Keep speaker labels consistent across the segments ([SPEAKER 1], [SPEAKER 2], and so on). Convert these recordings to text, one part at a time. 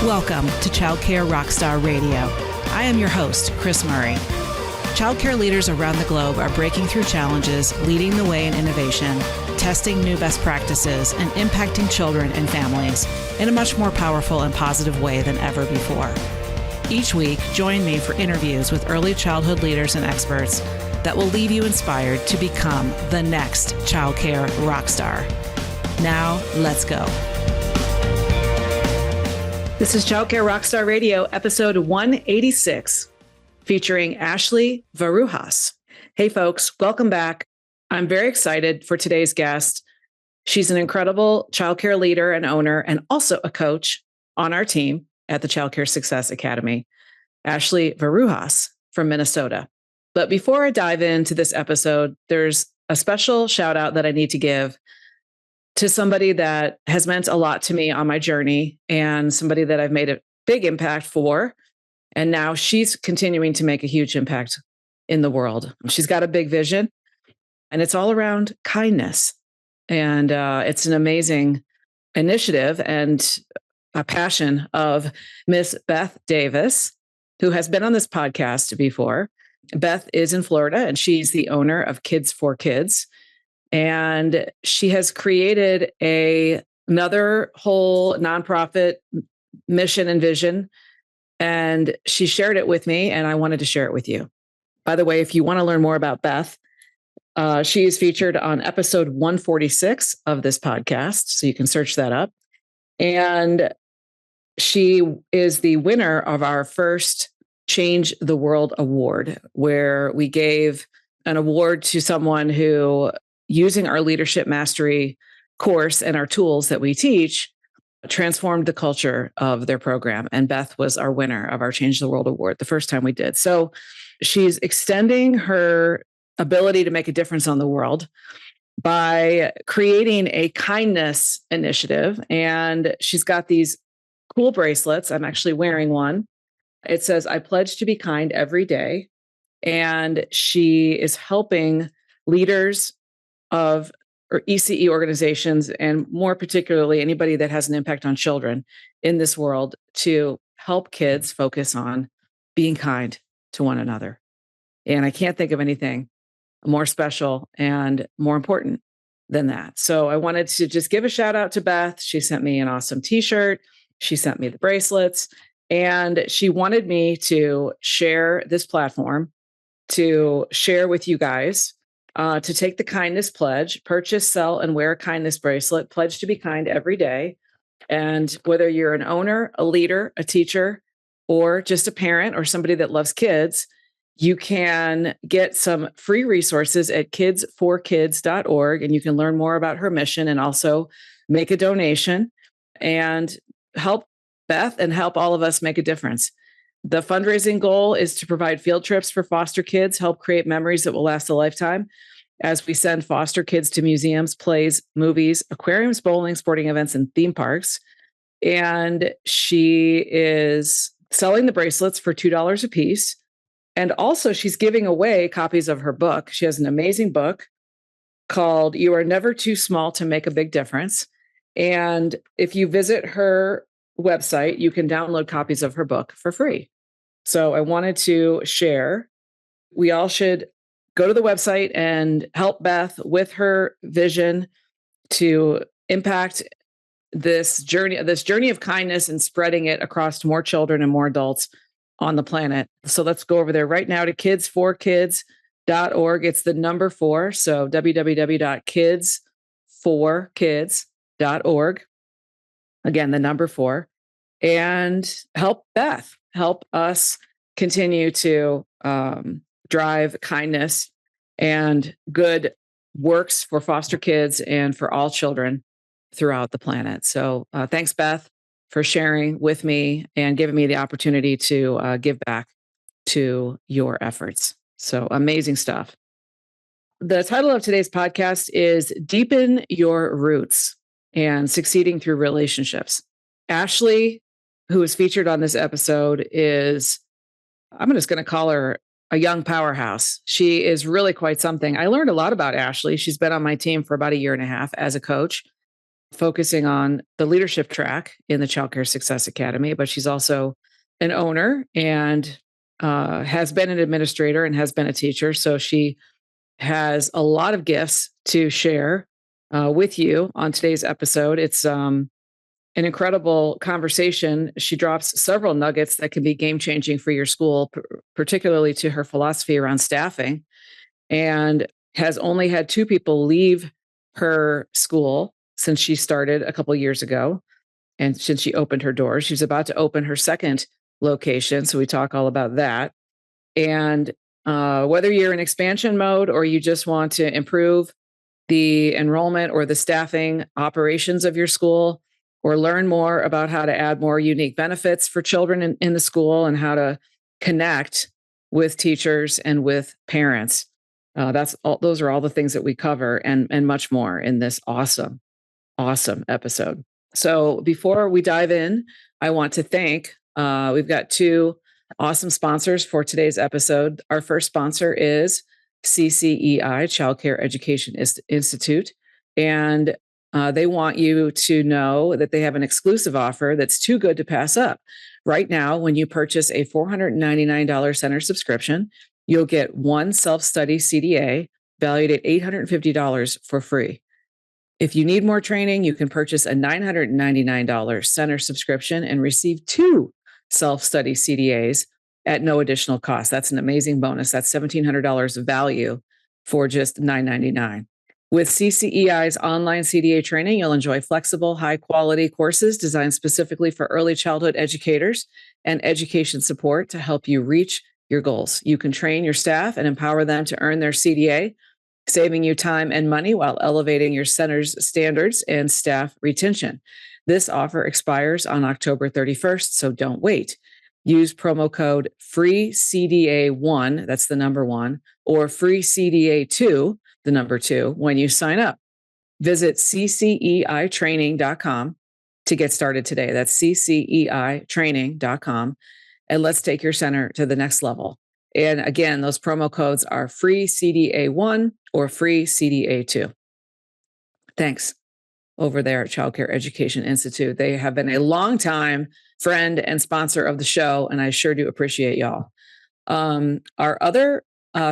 [SPEAKER 1] Welcome to Childcare Rockstar Radio. I am your host, Chris Murray. Childcare leaders around the globe are breaking through challenges, leading the way in innovation, testing new best practices, and impacting children and families in a much more powerful and positive way than ever before. Each week, join me for interviews with early childhood leaders and experts that will leave you inspired to become the next childcare rockstar. Now, let's go. This is Childcare Rockstar Radio, episode 186, featuring Ashley Varouhas. Hey, folks, welcome back. I'm very excited for today's guest. She's an incredible childcare leader and owner, and also a coach on our team at the Childcare Success Academy, Ashley Varouhas from Minnesota. But before I dive into this episode, there's a special shout out that I need to give to somebody that has meant a lot to me on my journey and somebody that I've made a big impact for. And now she's continuing to make a huge impact in the world. She's got a big vision, and it's all around kindness. And it's an amazing initiative and a passion of Miss Beth Davis, who has been on this podcast before. Beth is in Florida, and she's the owner of Kids for Kids. And she has created another whole nonprofit mission and vision. And she shared it with me, and I wanted to share it with you. By the way, if you want to learn more about Beth, she is featured on episode 146 of this podcast, so you can search that up. And she is the winner of our first Change the World Award, where we gave an award to someone who, using our leadership mastery course and our tools that we teach, transformed the culture of their program. And Beth was our winner of our Change the World Award the first time we did. So she's extending her ability to make a difference on the world by creating a kindness initiative. And she's got these cool bracelets. I'm actually wearing one. It says, "I pledge to be kind every day." And she is helping leaders of or ECE organizations, and more particularly anybody that has an impact on children in this world, to help kids focus on being kind to one another. And I can't think of anything more special and more important than that. So I wanted to just give a shout out to Beth. She sent me an awesome t-shirt. She sent me the bracelets, and she wanted me to share this platform to share with you guys, to take the kindness pledge, purchase, sell, and wear a kindness bracelet, pledge to be kind every day. And whether you're an owner, a leader, a teacher, or just a parent or somebody that loves kids, you can get some free resources at kidsforkids.org, and you can learn more about her mission and also make a donation and help Beth and help all of us make a difference. The fundraising goal is to provide field trips for foster kids, help create memories that will last a lifetime as we send foster kids to museums, plays, movies, aquariums, bowling, sporting events, and theme parks. And she is selling the bracelets for $2 a piece. And also she's giving away copies of her book. She has an amazing book called "You Are Never Too Small to Make a Big Difference." And if you visit her website, you can download copies of her book for free. So I wanted to share, we all should go to the website and help Beth with her vision to impact this journey of kindness and spreading it across more children and more adults on the planet. So let's go over there right now to kidsforkids.org. It's the number 4. So www.kidsforkids.org. Again, the number 4, and help Beth, help us continue to drive kindness and good works for foster kids and for all children throughout the planet. So thanks, Beth, for sharing with me and giving me the opportunity to give back to your efforts. So amazing stuff. The title of today's podcast is Deepen Your Roots and Succeeding Through Relationships. Ashley, who is featured on this episode, is, I'm just going to call her a young powerhouse. She is really quite something. I learned a lot about Ashley. She's been on my team for about a year and a half as a coach. focusing on the leadership track in the Child Care Success Academy, but she's also an owner and has been an administrator and has been a teacher. So she has a lot of gifts to share with you on today's episode. It's an incredible conversation. She drops several nuggets that can be game changing for your school, particularly to her philosophy around staffing, and has only had 2 people leave her school since she started a couple years ago. And since she opened her doors, she's about to open her second location. So we talk all about that. And whether you're in expansion mode or you just want to improve the enrollment or the staffing operations of your school, or learn more about how to add more unique benefits for children in the school and how to connect with teachers and with parents. Those are all the things that we cover and much more in this awesome episode. So before we dive in, I want to thank, we've got 2 awesome sponsors for today's episode. Our first sponsor is CCEI, Child Care Education Institute. And they want you to know that they have an exclusive offer that's too good to pass up. Right now, when you purchase a $499 center subscription, you'll get 1 self-study CDA valued at $850 for free. If you need more training, you can purchase a $999 center subscription and receive 2 self-study CDAs at no additional cost. That's an amazing bonus. That's $1,700 of value for just $999. With CCEI's online CDA training, you'll enjoy flexible, high-quality courses designed specifically for early childhood educators and education support to help you reach your goals. You can train your staff and empower them to earn their CDA, saving you time and money while elevating your center's standards and staff retention. This offer expires on October 31st, so don't wait. Use promo code FREECDA1, that's the number 1, or FREECDA2, the number 2, when you sign up. Visit cceitraining.com to get started today. That's cceitraining.com. And let's take your center to the next level. And again, those promo codes are FREECDA1 or FREECDA2. Thanks over there at Child Care Education Institute. They have been a long time friend and sponsor of the show, and I sure do appreciate y'all. Our other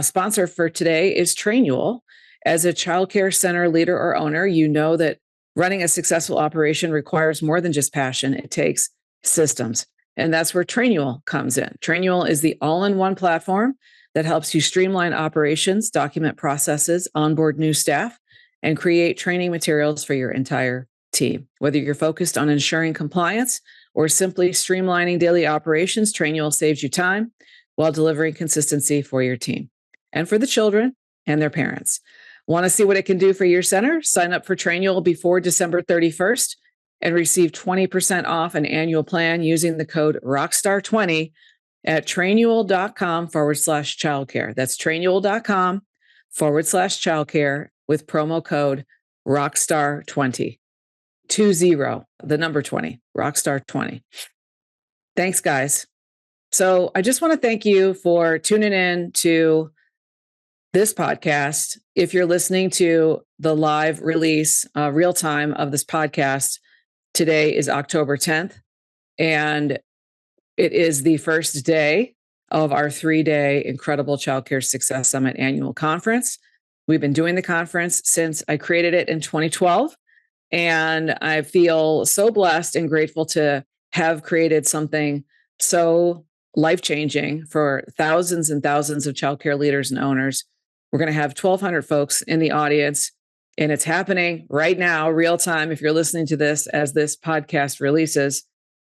[SPEAKER 1] sponsor for today is Trainual. As a child care center leader or owner, you know that running a successful operation requires more than just passion. It takes systems. And that's where Trainual comes in. Trainual is the all-in-one platform that helps you streamline operations, document processes, onboard new staff, and create training materials for your entire team. Whether you're focused on ensuring compliance or simply streamlining daily operations, Trainual saves you time while delivering consistency for your team and for the children and their parents. Want to see what it can do for your center? Sign up for Trainual before December 31st and receive 20% off an annual plan using the code Rockstar20 at trainual.com/childcare. That's trainual.com/childcare with promo code Rockstar20. 20, the number 20, Rockstar20. Thanks, guys. So I just want to thank you for tuning in to this podcast. If you're listening to the live release, real time of this podcast, today is October 10th, and it is the first day of our 3-day Incredible Childcare Success Summit annual conference. We've been doing the conference since I created it in 2012, and I feel so blessed and grateful to have created something so life-changing for thousands and thousands of childcare leaders and owners. We're going to have 1,200 folks in the audience, and it's happening right now, real time, if you're listening to this as this podcast releases.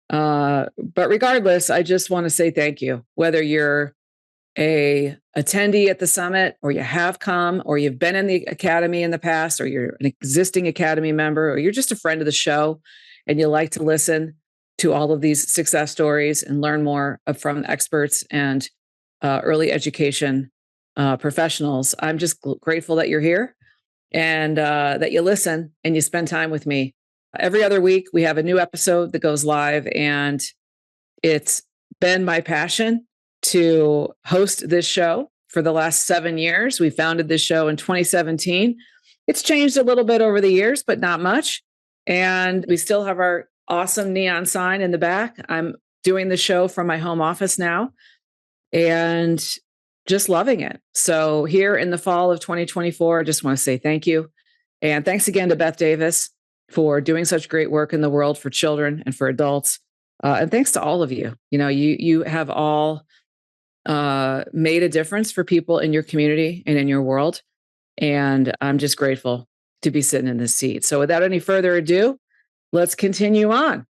[SPEAKER 1] But regardless, I just want to say thank you. Whether you're a attendee at the summit, or you have come, or you've been in the academy in the past, or you're an existing academy member, or you're just a friend of the show and you like to listen to all of these success stories and learn more from experts and early education professionals, I'm just grateful that you're here and that you listen and you spend time with me. Every other week, we have a new episode that goes live, and it's been my passion to host this show for the last 7 years. We founded this show in 2017. It's changed a little bit over the years, but not much. And we still have our awesome neon sign in the back. I'm doing the show from my home office now and just loving it. So here in the fall of 2024, I just want to say thank you. And thanks again to Beth Davis for doing such great work in the world for children and for adults. And thanks to all of you. You have all made a difference for people in your community and in your world. And I'm just grateful to be sitting in this seat. So without any further ado, let's continue on.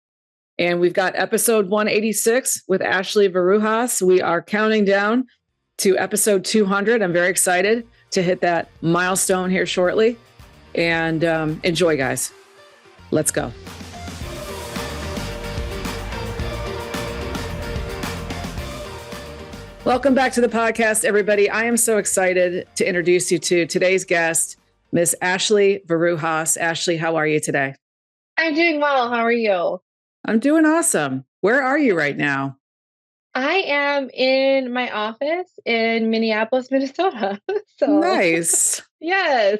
[SPEAKER 1] And we've got episode 186 with Ashley Varouhas. We are counting down to episode 200. I'm very excited to hit that milestone here shortly. And enjoy, guys. Let's go. Welcome back to the podcast, everybody. I am so excited to introduce you to today's guest, Miss Ashley Varouhas. Ashley, how are you today?
[SPEAKER 2] I'm doing well. How are you?
[SPEAKER 1] I'm doing awesome. Where are you right now?
[SPEAKER 2] I am in my office in Minneapolis, Minnesota.
[SPEAKER 1] Nice.
[SPEAKER 2] Yes.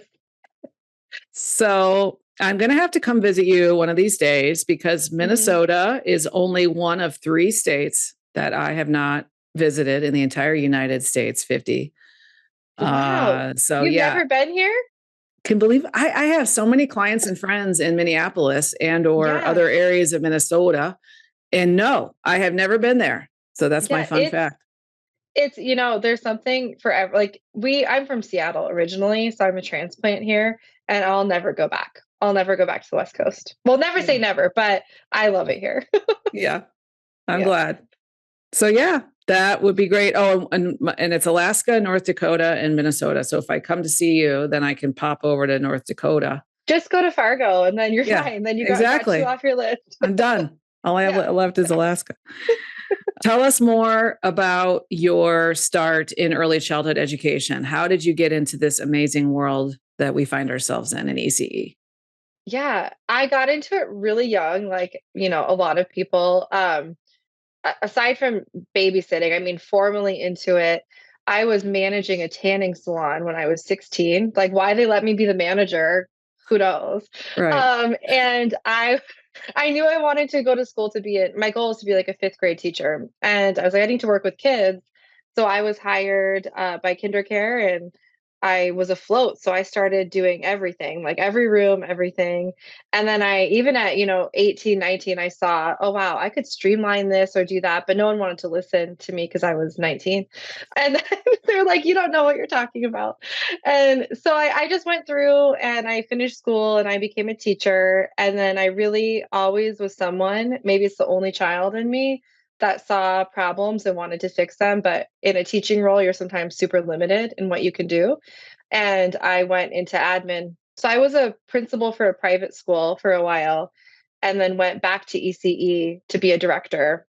[SPEAKER 1] So I'm going to have to come visit you one of these days because Minnesota is only one of 3 states that I have not visited in the entire United States, 50.
[SPEAKER 2] Wow.
[SPEAKER 1] So
[SPEAKER 2] You've
[SPEAKER 1] yeah.
[SPEAKER 2] never been here?
[SPEAKER 1] Can believe I have so many clients and friends in Minneapolis and or other areas of Minnesota. And no, I have never been there. So that's my fun fact.
[SPEAKER 2] It's, there's something forever. I'm from Seattle originally, so I'm a transplant here, and I'll never go back. I'll never go back to the West Coast. Well, never say never, but I love it here.
[SPEAKER 1] Yeah. I'm glad. So yeah, that would be great. Oh, and it's Alaska, North Dakota, and Minnesota. So if I come to see you, then I can pop over to North Dakota.
[SPEAKER 2] Just go to Fargo and then you're fine. Then you got you off your list.
[SPEAKER 1] I'm done. All I have left is Alaska. Tell us more about your start in early childhood education. How did you get into this amazing world that we find ourselves in ECE?
[SPEAKER 2] Yeah, I got into it really young, a lot of people. Aside from babysitting, formally into it, I was managing a tanning salon when I was 16. Like, why they let me be the manager, who knows?
[SPEAKER 1] Right.
[SPEAKER 2] And I knew I wanted to go to school my goal is to be like a 5th grade teacher. And I was like, I need to work with kids. So I was hired by KinderCare and I was afloat. So I started doing everything, like every room, everything. And then even at, 18, 19, I saw, oh, wow, I could streamline this or do that. But no one wanted to listen to me because I was 19. And then they're like, you don't know what you're talking about. And so I just went through and I finished school and I became a teacher. And then I really always was someone, maybe it's the only child in me, that saw problems and wanted to fix them. But in a teaching role, you're sometimes super limited in what you can do. And I went into admin. So I was a principal for a private school for a while and then went back to ECE to be a director.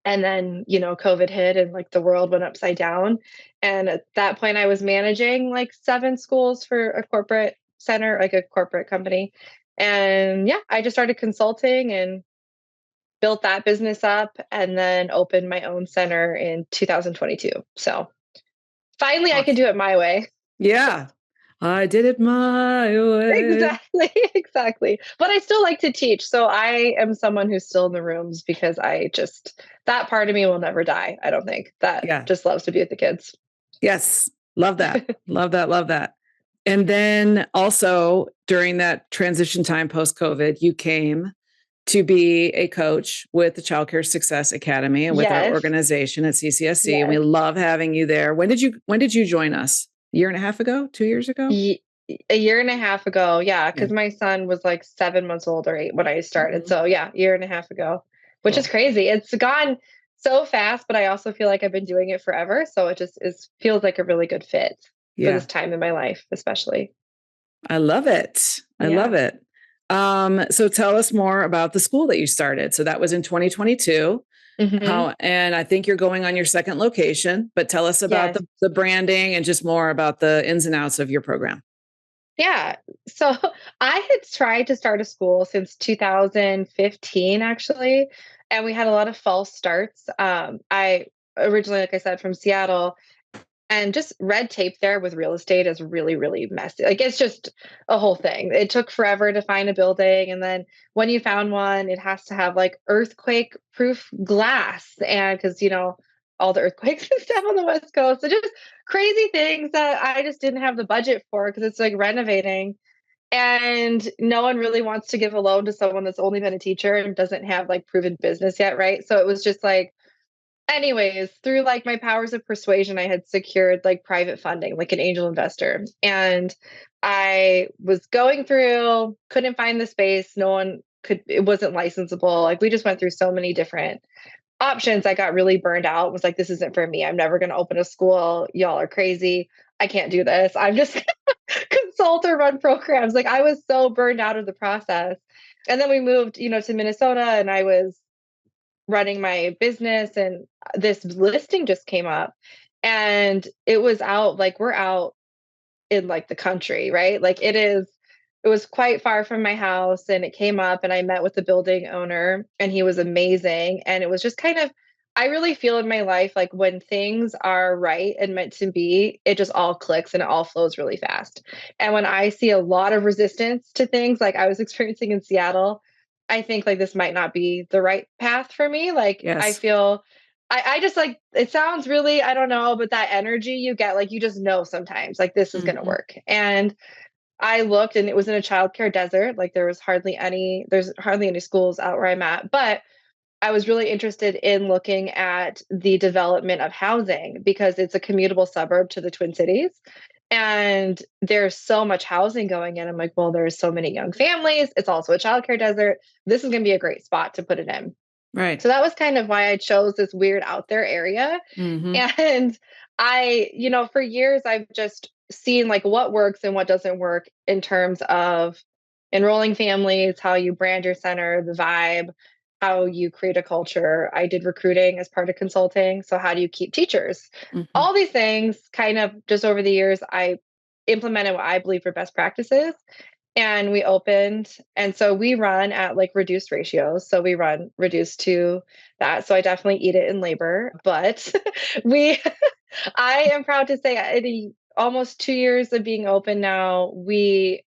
[SPEAKER 2] And then, COVID hit and the world went upside down. And at that point, I was managing 7 schools for a corporate center, like a corporate company. And I just started consulting and built that business up and then opened my own center in 2022. So finally, I can do it my way.
[SPEAKER 1] Yeah, I did it my way.
[SPEAKER 2] Exactly. But I still like to teach. So I am someone who's still in the rooms because that part of me will never die. I don't think that just loves to be with the kids.
[SPEAKER 1] Yes. Love that. Love that. Love that. And then also during that transition time post-COVID, you came to be a coach with the Child Care Success Academy and with our organization at CCSC. And we love having you there. When did you join us? A year and a half ago? 2 years ago?
[SPEAKER 2] A year and a half ago. Yeah. Cause my son was 7 months old or 8 when I started. So year and a half ago, which is crazy. It's gone so fast, but I also feel like I've been doing it forever. So it just feels like a really good fit for this time in my life, especially.
[SPEAKER 1] I love it. I love it. So tell us more about the school that you started. So that was in 2022. And I think you're going on your second location, but tell us about the branding and just more about the ins and outs of your program.
[SPEAKER 2] Yeah. So I had tried to start a school since 2015, actually, and we had a lot of false starts. I originally, like I said, from Seattle. And just red tape there with real estate is really, really messy. Like it's just a whole thing. It took forever to find a building. And then when you found one, it has to have like earthquake proof glass. And because, all the earthquakes and stuff on the West Coast. So just crazy things that I just didn't have the budget for because it's like renovating. And no one really wants to give a loan to someone that's only been a teacher and doesn't have like proven business yet. Right. So it was just like, anyways, through like my powers of persuasion, I had secured like private funding, like an angel investor. And I was going through, couldn't find the space. No one could, it wasn't licensable. Like we just went through so many different options. I got really burned out, was like, this isn't for me. I'm never going to open a school. Y'all are crazy. I can't do this. I'm just consult or run programs. Like I was so burned out of the process. And then we moved, to Minnesota, and I was running my business, and this listing just came up, and it was out, like we're out in like the country, right? Like it was quite far from my house, and it came up, and I met with the building owner, and he was amazing. And it was just kind of, I really feel in my life like when things are right and meant to be, it just all clicks and it all flows really fast. And when I see a lot of resistance to things like I was experiencing in Seattle, I think like this might not be the right path for me. Like I
[SPEAKER 1] Yes.
[SPEAKER 2] feel I just like, it sounds really, I don't know, but that energy you get, like you just know sometimes like this is going to
[SPEAKER 1] Mhm.
[SPEAKER 2] work. And I looked, and it was in a childcare desert. Like there's hardly any schools out where I'm at, but I was really interested in looking at the development of housing because it's a commutable suburb to the Twin Cities. And there's so much housing going in. I'm like, well, there's so many young families. It's also a childcare desert. This is going to be a great spot to put it in.
[SPEAKER 1] Right.
[SPEAKER 2] So that was kind of why I chose this weird out there area.
[SPEAKER 1] Hmm.
[SPEAKER 2] And for years, I've just seen like what works and what doesn't work in terms of enrolling families, how you brand your center, the vibe, how you create a culture. I did recruiting as part of consulting. So, how do you keep teachers?
[SPEAKER 1] Hmm.
[SPEAKER 2] All these things kind of just over the years, I implemented what I believe are best practices, and we opened. And so we run at like reduced ratios. So we run reduced to that. So I definitely eat it in labor. But we, I am proud to say, in almost 2 years of being open now,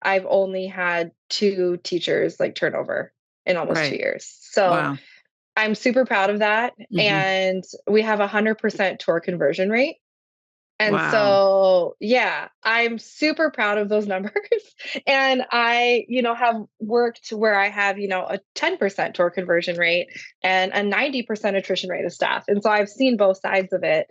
[SPEAKER 2] I've only had two teachers like turnover in almost
[SPEAKER 1] Right.
[SPEAKER 2] 2 years. So
[SPEAKER 1] Wow.
[SPEAKER 2] I'm super proud of that.
[SPEAKER 1] Hmm.
[SPEAKER 2] And we have 100% tour conversion rate. And
[SPEAKER 1] Wow.
[SPEAKER 2] so, yeah, I'm super proud of those numbers. And I, have worked where I have, a 10% tour conversion rate and a 90% attrition rate of staff. And so I've seen both sides of it.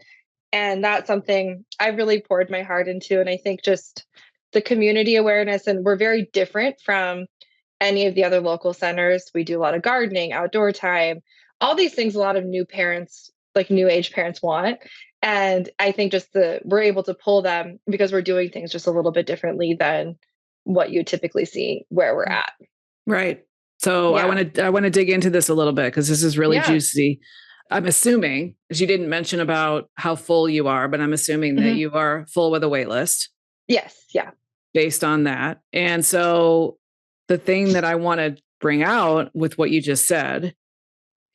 [SPEAKER 2] And that's something I really poured my heart into. And I think just the community awareness, and we're very different from any of the other local centers. We do a lot of gardening, outdoor time, all these things a lot of new parents, like new age parents want. And I think just we're able to pull them because we're doing things just a little bit differently than what you typically see where we're at.
[SPEAKER 1] Right. So
[SPEAKER 2] Yeah.
[SPEAKER 1] I want to dig into this a little bit because this is really
[SPEAKER 2] Yeah.
[SPEAKER 1] juicy. I'm assuming, as you didn't mention about how full you are, but I'm assuming that
[SPEAKER 2] Hmm.
[SPEAKER 1] you are full with a wait list
[SPEAKER 2] Yes. Yeah.
[SPEAKER 1] based on that. And so the thing that I want to bring out with what you just said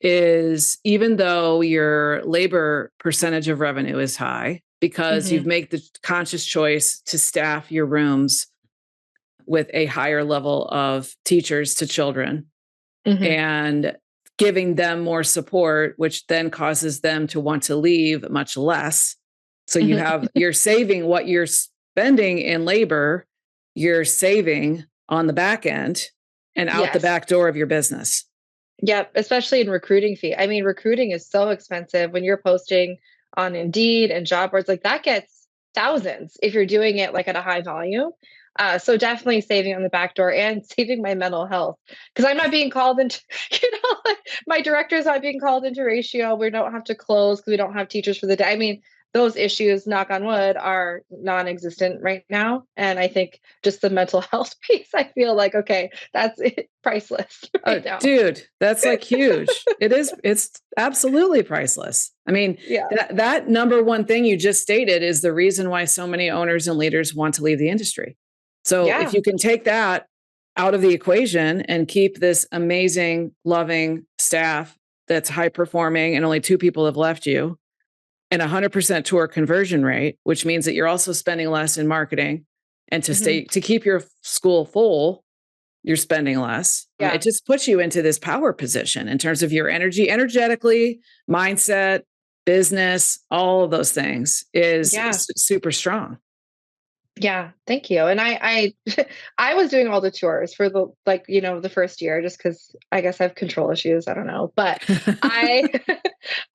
[SPEAKER 1] is even though your labor percentage of revenue is high because
[SPEAKER 2] Hmm.
[SPEAKER 1] you've made the conscious choice to staff your rooms with a higher level of teachers to children
[SPEAKER 2] Hmm.
[SPEAKER 1] and giving them more support, which then causes them to want to leave much less. So
[SPEAKER 2] Hmm.
[SPEAKER 1] you're saving what you're spending in labor, you're saving on the back end and out the
[SPEAKER 2] Yes.
[SPEAKER 1] back door of your business.
[SPEAKER 2] Yep, especially in recruiting fee. I mean, recruiting is so expensive when you're posting on Indeed and job boards, like that gets thousands if you're doing it like at a high volume. So definitely saving on the back door and saving my mental health because I'm not being called into, like my director's not being called into ratio. We don't have to close because we don't have teachers for the day. I mean, those issues, knock on wood, are non-existent right now. And I think just the mental health piece, I feel like, okay, that's it, priceless right now.
[SPEAKER 1] Dude, that's like huge. It's absolutely priceless. I mean,
[SPEAKER 2] Yeah.
[SPEAKER 1] that number one thing you just stated is the reason why so many owners and leaders want to leave the industry. So if
[SPEAKER 2] Yeah.
[SPEAKER 1] you can take that out of the equation and keep this amazing, loving staff that's high performing and only two people have left you, and 100% tour conversion rate, which means that you're also spending less in marketing, and to keep your school full, you're spending less. It
[SPEAKER 2] Yeah.
[SPEAKER 1] just puts you into this power position in terms of your energy, energetically, mindset, business, all of those things is
[SPEAKER 2] Yeah.
[SPEAKER 1] super strong.
[SPEAKER 2] Yeah, thank you. And I I was doing all the chores for the like, the first year just cuz I guess I have control issues, I don't know. But I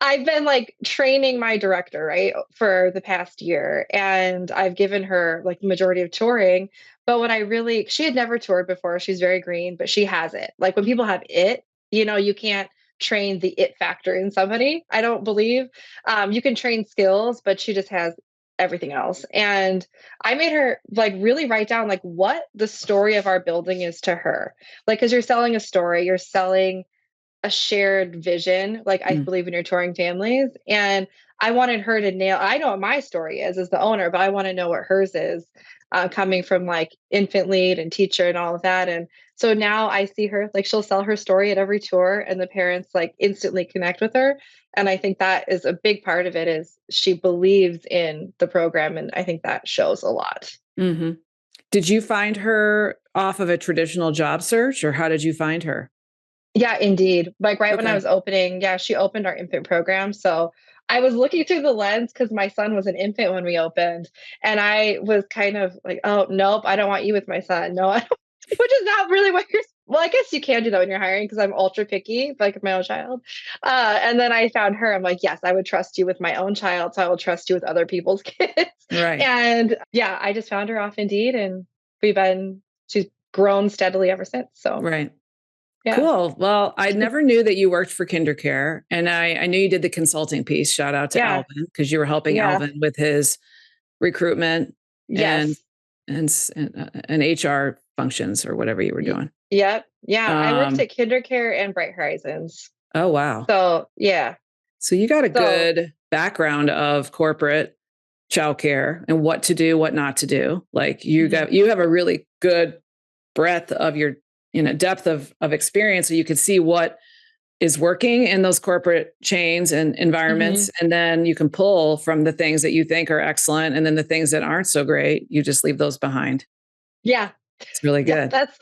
[SPEAKER 2] I've been like training my director, right, for the past year, and I've given her like the majority of touring. But when I really she had never toured before. She's very green, but she has it. Like when people have it, you can't train the it factor in somebody. I don't believe. You can train skills, but she just has everything else. And I made her like really write down like what the story of our building is to her. Like, because you're selling a story, you're selling a shared vision. Like, I
[SPEAKER 1] Mm.
[SPEAKER 2] believe in your touring families. And I wanted her to nail, I know what my story is as the owner, but I want to know what hers is, coming from like infant lead and teacher and all of that. And so now I see her, like, she'll sell her story at every tour, and the parents like instantly connect with her. And I think that is a big part of it, is she believes in the program. And I think that shows a lot.
[SPEAKER 1] Mm-hmm. Did you find her off of a traditional job search, or how did you find her?
[SPEAKER 2] Yeah, indeed. Like right when I
[SPEAKER 1] Okay.
[SPEAKER 2] was opening, yeah, she opened our infant program. So I was looking through the lens because my son was an infant when we opened. And I was kind of like, oh, nope, I don't want you with my son. No, I don't, which is not really what you're, well, I guess you can do that when you're hiring because I'm ultra picky, like with my own child. And then I found her. I'm like, yes, I would trust you with my own child. So I will trust you with other people's kids.
[SPEAKER 1] Right.
[SPEAKER 2] And yeah, I just found her off Indeed, and she's grown steadily ever since. So
[SPEAKER 1] Right.
[SPEAKER 2] yeah.
[SPEAKER 1] Cool. Well, I never knew that you worked for KinderCare, and I knew you did the consulting piece. Shout out to
[SPEAKER 2] Yeah.
[SPEAKER 1] Alvin, because you were helping
[SPEAKER 2] Yeah.
[SPEAKER 1] Alvin with his recruitment and
[SPEAKER 2] Yes.
[SPEAKER 1] and HR functions or whatever you were doing.
[SPEAKER 2] Yep. Yeah. I worked
[SPEAKER 1] Um,
[SPEAKER 2] at KinderCare and Bright Horizons.
[SPEAKER 1] oh wow.
[SPEAKER 2] So yeah.
[SPEAKER 1] So you got a
[SPEAKER 2] So
[SPEAKER 1] good background of corporate childcare and what to do, what not to do. Like
[SPEAKER 2] mhm.
[SPEAKER 1] you have a really good breadth of your, depth of experience, so you can see what is working in those corporate chains and environments.
[SPEAKER 2] Mhm.
[SPEAKER 1] And then you can pull from the things that you think are excellent. And then the things that aren't so great, you just leave those behind.
[SPEAKER 2] Yeah.
[SPEAKER 1] It's really
[SPEAKER 2] Yeah.
[SPEAKER 1] good.
[SPEAKER 2] That's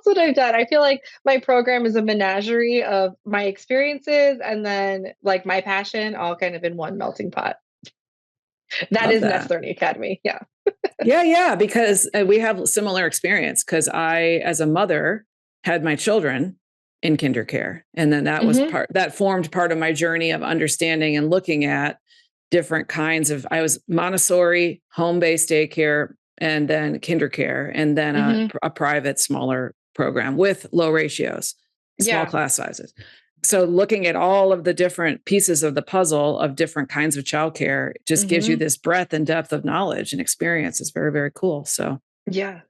[SPEAKER 2] what I've done. I feel like my program is a menagerie of my experiences and then like my passion all kind of in one melting pot. That
[SPEAKER 1] Love
[SPEAKER 2] is Nest
[SPEAKER 1] that.
[SPEAKER 2] Learning Academy. Yeah.
[SPEAKER 1] Yeah, yeah, because we have similar experience, because I, as a mother, had my children in kinder care. And then
[SPEAKER 2] Mhm.
[SPEAKER 1] that formed part of my journey of understanding and looking at different kinds of, I was Montessori, home-based daycare, and then kinder care, and then
[SPEAKER 2] Mhm.
[SPEAKER 1] a private smaller program with low ratios, small
[SPEAKER 2] Yeah.
[SPEAKER 1] class sizes. So looking at all of the different pieces of the puzzle of different kinds of childcare just gives you
[SPEAKER 2] Mhm.
[SPEAKER 1] this breadth and depth of knowledge and experience. It's very, very cool. So
[SPEAKER 2] Yeah.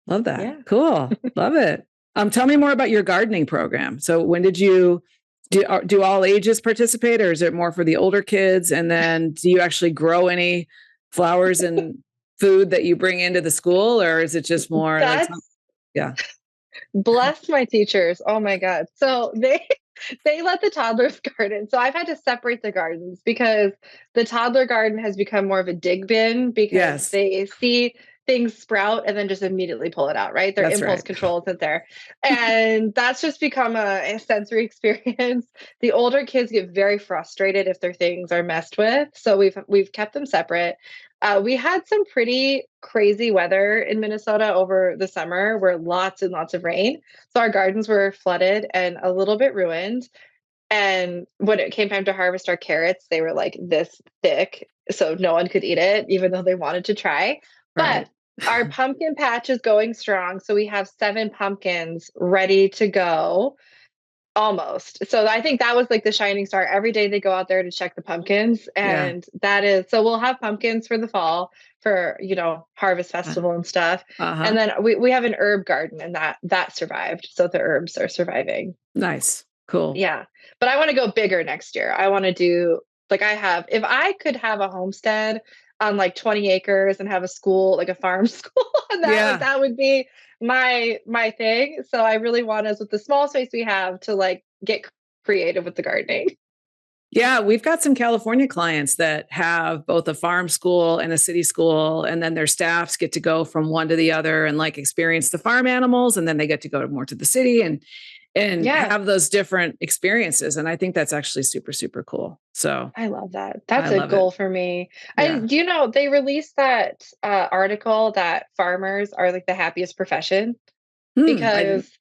[SPEAKER 1] love that.
[SPEAKER 2] Yeah.
[SPEAKER 1] Cool. Love it. Tell me more about your gardening program. So when did you do all ages participate, or is it more for the older kids? And then do you actually grow any flowers and food that you bring into the school, or is it just more like,
[SPEAKER 2] That's
[SPEAKER 1] yeah,
[SPEAKER 2] Bless my teachers. Oh my God. So they they let the toddlers garden. So I've had to separate the gardens because the toddler garden has become more of a dig bin because
[SPEAKER 1] yes,
[SPEAKER 2] they see things sprout and then just immediately pull it out, right? Their
[SPEAKER 1] that's
[SPEAKER 2] impulse
[SPEAKER 1] right.
[SPEAKER 2] control isn't there. And that's just become a sensory experience. The older kids get very frustrated if their things are messed with. So we've kept them separate. We had some pretty crazy weather in Minnesota over the summer where lots and lots of rain. So our gardens were flooded and a little bit ruined. And when it came time to harvest our carrots, they were like this thick. So no one could eat it, even though they wanted to try. But
[SPEAKER 1] Right.
[SPEAKER 2] our pumpkin patch is going strong. So we have 7 pumpkins ready to go. Almost. So I think that was like the shining star. Every day they go out there to check the pumpkins.
[SPEAKER 1] Yeah.
[SPEAKER 2] And that is, so we'll have pumpkins for the fall for, harvest
[SPEAKER 1] Uh
[SPEAKER 2] festival and stuff. And
[SPEAKER 1] huh.
[SPEAKER 2] then we have an herb garden, and that survived. So the herbs are surviving.
[SPEAKER 1] Nice. Cool.
[SPEAKER 2] Yeah. But I want to go bigger next year. I want to do like if I could have a homestead on like 20 acres and have a school, like a farm school, and
[SPEAKER 1] Yeah.
[SPEAKER 2] that would be my thing. So I really want us with the small space we have to like get creative with the gardening.
[SPEAKER 1] Yeah, we've got some California clients that have both a farm school and a city school, and then their staffs get to go from one to the other and like experience the farm animals, and then they get to go more to the city and
[SPEAKER 2] Yeah,
[SPEAKER 1] have those different experiences. And I think that's actually super, super cool. So
[SPEAKER 2] I love that.
[SPEAKER 1] I
[SPEAKER 2] That's a
[SPEAKER 1] love it.
[SPEAKER 2] goal for me.
[SPEAKER 1] Yeah.
[SPEAKER 2] And they released that article that farmers are like the happiest profession
[SPEAKER 1] I
[SPEAKER 2] because
[SPEAKER 1] didn't.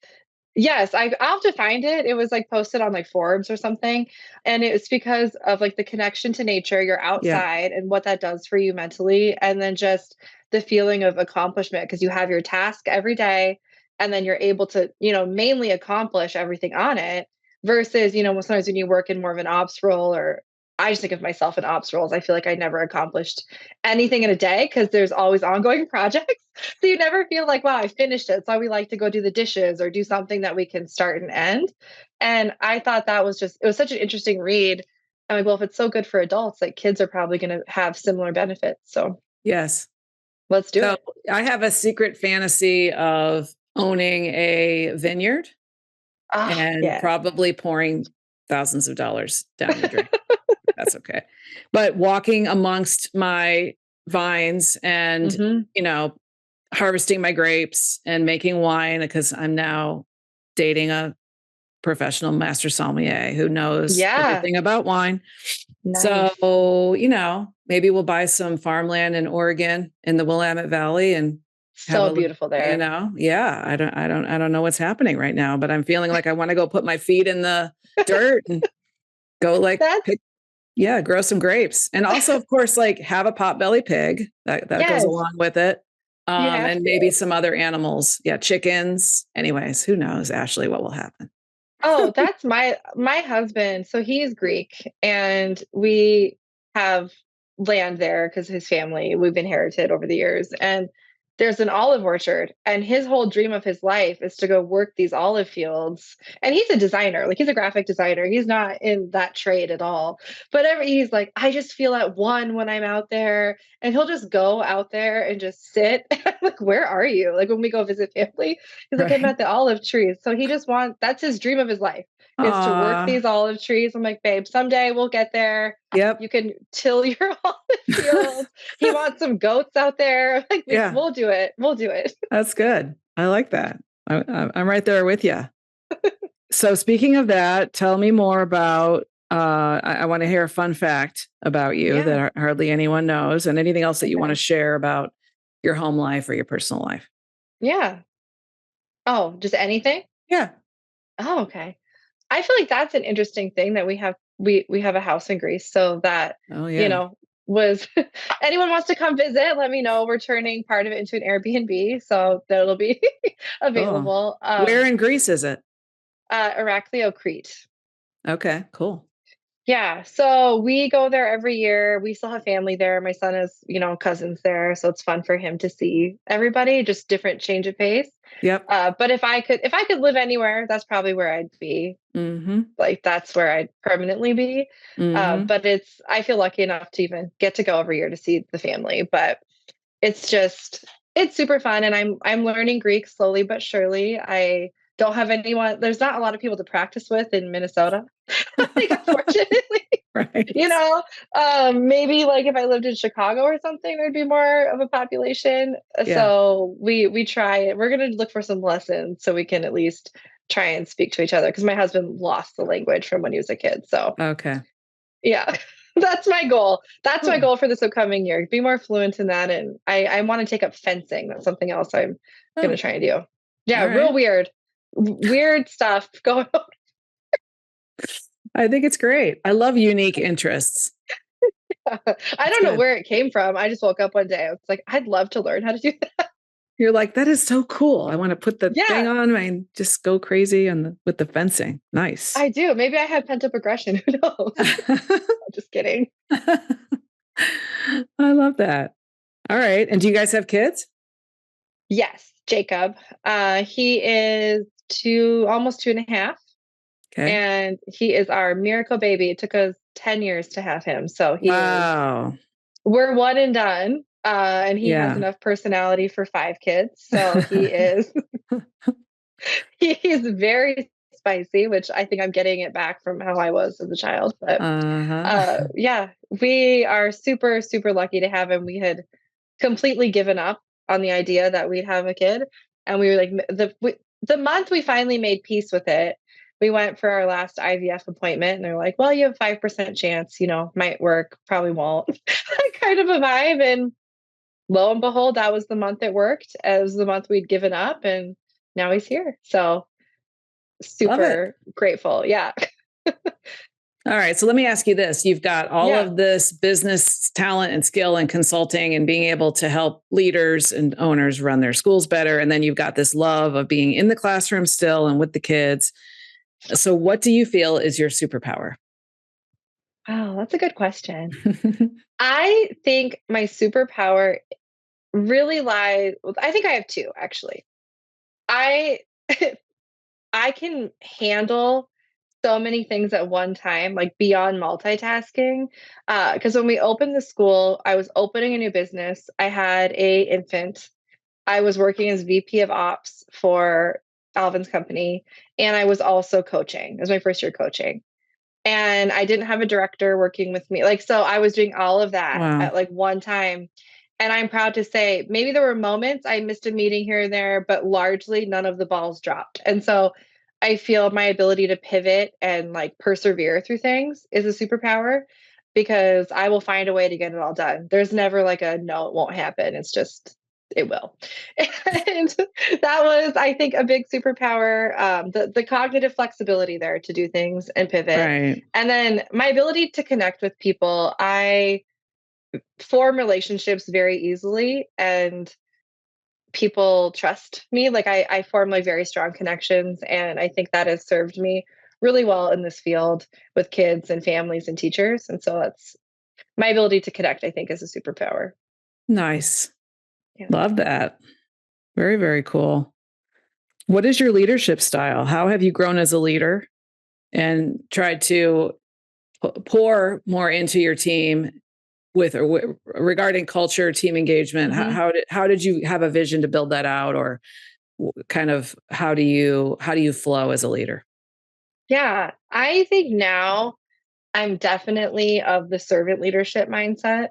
[SPEAKER 2] yes, I'll have to find it. It was like posted on like Forbes or something. And it's because of like the connection to nature, you're
[SPEAKER 1] Yeah.
[SPEAKER 2] outside and what that does for you mentally. And then just the feeling of accomplishment because you have your task every day and then you're able to, mainly accomplish everything on it versus, sometimes when you work in more of an ops role or I just think of myself in ops roles. I feel like I never accomplished anything in a day because there's always ongoing projects. So you never feel like, wow, I finished it. So we like to go do the dishes or do something that we can start and end. And I thought that was it was such an interesting read. I'm like, well, if it's so good for adults, like kids are probably going to have similar benefits. So
[SPEAKER 1] Yes.
[SPEAKER 2] let's do
[SPEAKER 1] So
[SPEAKER 2] it.
[SPEAKER 1] I have a secret fantasy of owning a vineyard
[SPEAKER 2] Ah,
[SPEAKER 1] and
[SPEAKER 2] yes.
[SPEAKER 1] probably pouring thousands of dollars down your drain. That's okay. But walking amongst my vines and,
[SPEAKER 2] Hmm.
[SPEAKER 1] you know, harvesting my grapes and making wine because I'm now dating a professional master sommelier who knows
[SPEAKER 2] Yeah.
[SPEAKER 1] everything about wine.
[SPEAKER 2] Nice.
[SPEAKER 1] So, maybe we'll buy some farmland in Oregon in the Willamette Valley and have
[SPEAKER 2] So
[SPEAKER 1] a,
[SPEAKER 2] beautiful there.
[SPEAKER 1] yeah, I don't know what's happening right now, but I'm feeling like I want to go put my feet in the dirt and go like
[SPEAKER 2] That's,
[SPEAKER 1] pick, yeah, grow some grapes. And also, of course, like have a potbelly pig that goes
[SPEAKER 2] yes,
[SPEAKER 1] along with it.
[SPEAKER 2] you have
[SPEAKER 1] And maybe
[SPEAKER 2] to.
[SPEAKER 1] some other animals. Yeah, chickens. Anyways, who knows, Ashley, what will happen?
[SPEAKER 2] Oh, that's my husband. So he's Greek and we have land there because his family we've inherited over the years. And there's an olive orchard and his whole dream of his life is to go work these olive fields. And he's a designer, like he's a graphic designer. He's not in that trade at all. But he's like, I just feel at one when I'm out there. And he'll just go out there and just sit. I'm like, where are you? Like when we go visit family, he's like, I'm
[SPEAKER 1] Right.
[SPEAKER 2] at the olive trees. So he just wants, that's his dream of his life is to work
[SPEAKER 1] Aw.
[SPEAKER 2] these olive trees. I'm like, babe, someday we'll get there.
[SPEAKER 1] Yep.
[SPEAKER 2] You can till your olive fields. He wants some goats out there. Like,
[SPEAKER 1] Yeah.
[SPEAKER 2] we'll do it. We'll do it.
[SPEAKER 1] That's good. I like that. I'm right there with you. So speaking of that, tell me more about. I want to hear a fun fact about you
[SPEAKER 2] Yeah.
[SPEAKER 1] that hardly anyone knows, and anything else that you want to
[SPEAKER 2] Okay.
[SPEAKER 1] share about your home life or your personal life.
[SPEAKER 2] Yeah. Oh, just anything?
[SPEAKER 1] Yeah.
[SPEAKER 2] Oh, okay. I feel like that's an interesting thing that we have a house in Greece. So that,
[SPEAKER 1] Oh
[SPEAKER 2] you
[SPEAKER 1] yeah.
[SPEAKER 2] know, was anyone wants to come visit, let me know. We're turning part of it into an Airbnb. So that'll be
[SPEAKER 1] Cool.
[SPEAKER 2] available.
[SPEAKER 1] Where in Greece is it?
[SPEAKER 2] Heraclio, Crete.
[SPEAKER 1] Okay. Cool.
[SPEAKER 2] Yeah, so we go there every year. We still have family there. My son has, cousins there, so it's fun for him to see everybody, just different change of pace.
[SPEAKER 1] Yep.
[SPEAKER 2] But if I could live anywhere, that's probably where I'd be.
[SPEAKER 1] Mm-hmm.
[SPEAKER 2] Like that's where I'd permanently be.
[SPEAKER 1] Mm-hmm.
[SPEAKER 2] But I feel lucky enough to even get to go every year to see the family. But it's super fun, and I'm learning Greek slowly but surely. I don't have anyone. There's not a lot of people to practice with in Minnesota. Like unfortunately.
[SPEAKER 1] Right.
[SPEAKER 2] You know, maybe like if I lived in Chicago or something, there'd be more of a population.
[SPEAKER 1] Yeah.
[SPEAKER 2] So we try it. We're gonna look for some lessons so we can at least try and speak to each other because my husband lost the language from when he was a kid. So
[SPEAKER 1] Okay.
[SPEAKER 2] yeah, that's my goal. That's my
[SPEAKER 1] Cool.
[SPEAKER 2] goal for this upcoming year. Be more fluent in that, and I want to take up fencing. That's something else I'm gonna
[SPEAKER 1] Oh,
[SPEAKER 2] try and do. Yeah,
[SPEAKER 1] all
[SPEAKER 2] real
[SPEAKER 1] right.
[SPEAKER 2] weird stuff going on.
[SPEAKER 1] I think it's great. I love unique interests.
[SPEAKER 2] I
[SPEAKER 1] It's
[SPEAKER 2] don't know
[SPEAKER 1] good.
[SPEAKER 2] where it came from. I just woke up one day. I was like, I'd love to learn how to do that.
[SPEAKER 1] You're like, that is so cool. I want to put the thing
[SPEAKER 2] Yeah,
[SPEAKER 1] on and just go crazy with the fencing. Nice.
[SPEAKER 2] I do. Maybe I have pent up aggression. Who knows? I'm just kidding.
[SPEAKER 1] I love that. All right. And do you guys have kids?
[SPEAKER 2] Yes, Jacob. He is almost 2.5,
[SPEAKER 1] Okay.
[SPEAKER 2] and he is our miracle baby. It took us 10 years to have him. So
[SPEAKER 1] Wow.
[SPEAKER 2] we're one and done. And he has
[SPEAKER 1] Yeah.
[SPEAKER 2] enough personality for 5 kids. So he is very spicy, which I think I'm getting it back from how I was as a child. But
[SPEAKER 1] Uh-huh.
[SPEAKER 2] yeah, we are super, super lucky to have him. We had completely given up on the idea that we'd have a kid. And we were like, the month we finally made peace with it, we went for our last IVF appointment and they're like, well, you have 5% chance, might work, probably won't. Kind of a vibe. And lo and behold, that was the month it worked. It was the month we'd given up and now he's here. So
[SPEAKER 1] Love it.
[SPEAKER 2] super grateful. Yeah.
[SPEAKER 1] All right. So let me ask you this. You've got all
[SPEAKER 2] Yeah.
[SPEAKER 1] of this business talent and skill and consulting and being able to help leaders and owners run their schools better. And then you've got this love of being in the classroom still and with the kids. So what do you feel is your superpower?
[SPEAKER 2] Oh, that's a good question. I think my superpower really lies, I think I have two actually. I I can handle so many things at one time, like beyond multitasking. Because when we opened the school, I was opening a new business. I had a infant. I was working as VP of Ops for Alvin's company, and I was also coaching. It was my first year coaching, and I didn't have a director working with me. Like, so I was doing all of that
[SPEAKER 1] Wow.
[SPEAKER 2] at like one time. And I'm proud to say maybe there were moments I missed a meeting here and there, but largely none of the balls dropped. And so I feel my ability to pivot and like persevere through things is a superpower because I will find a way to get it all done. There's never like a no, it won't happen. It's just it will. And that was, I think, a big superpower. The cognitive flexibility there to do things and pivot.
[SPEAKER 1] Right.
[SPEAKER 2] And then my ability to connect with people. I form relationships very easily and people trust me. Like I form like very strong connections. And I think that has served me really well in this field with kids and families and teachers. And so that's my ability to connect, I think, is a superpower.
[SPEAKER 1] Nice.
[SPEAKER 2] Yeah.
[SPEAKER 1] Love that. Very, very cool. What is your leadership style? How have you grown as a leader and tried to pour more into your team with regarding culture, team engagement?
[SPEAKER 2] Mhm.
[SPEAKER 1] How did you have a vision to build that out, or kind of how do you flow as a leader?
[SPEAKER 2] Yeah. I think now I'm definitely of the servant leadership mindset.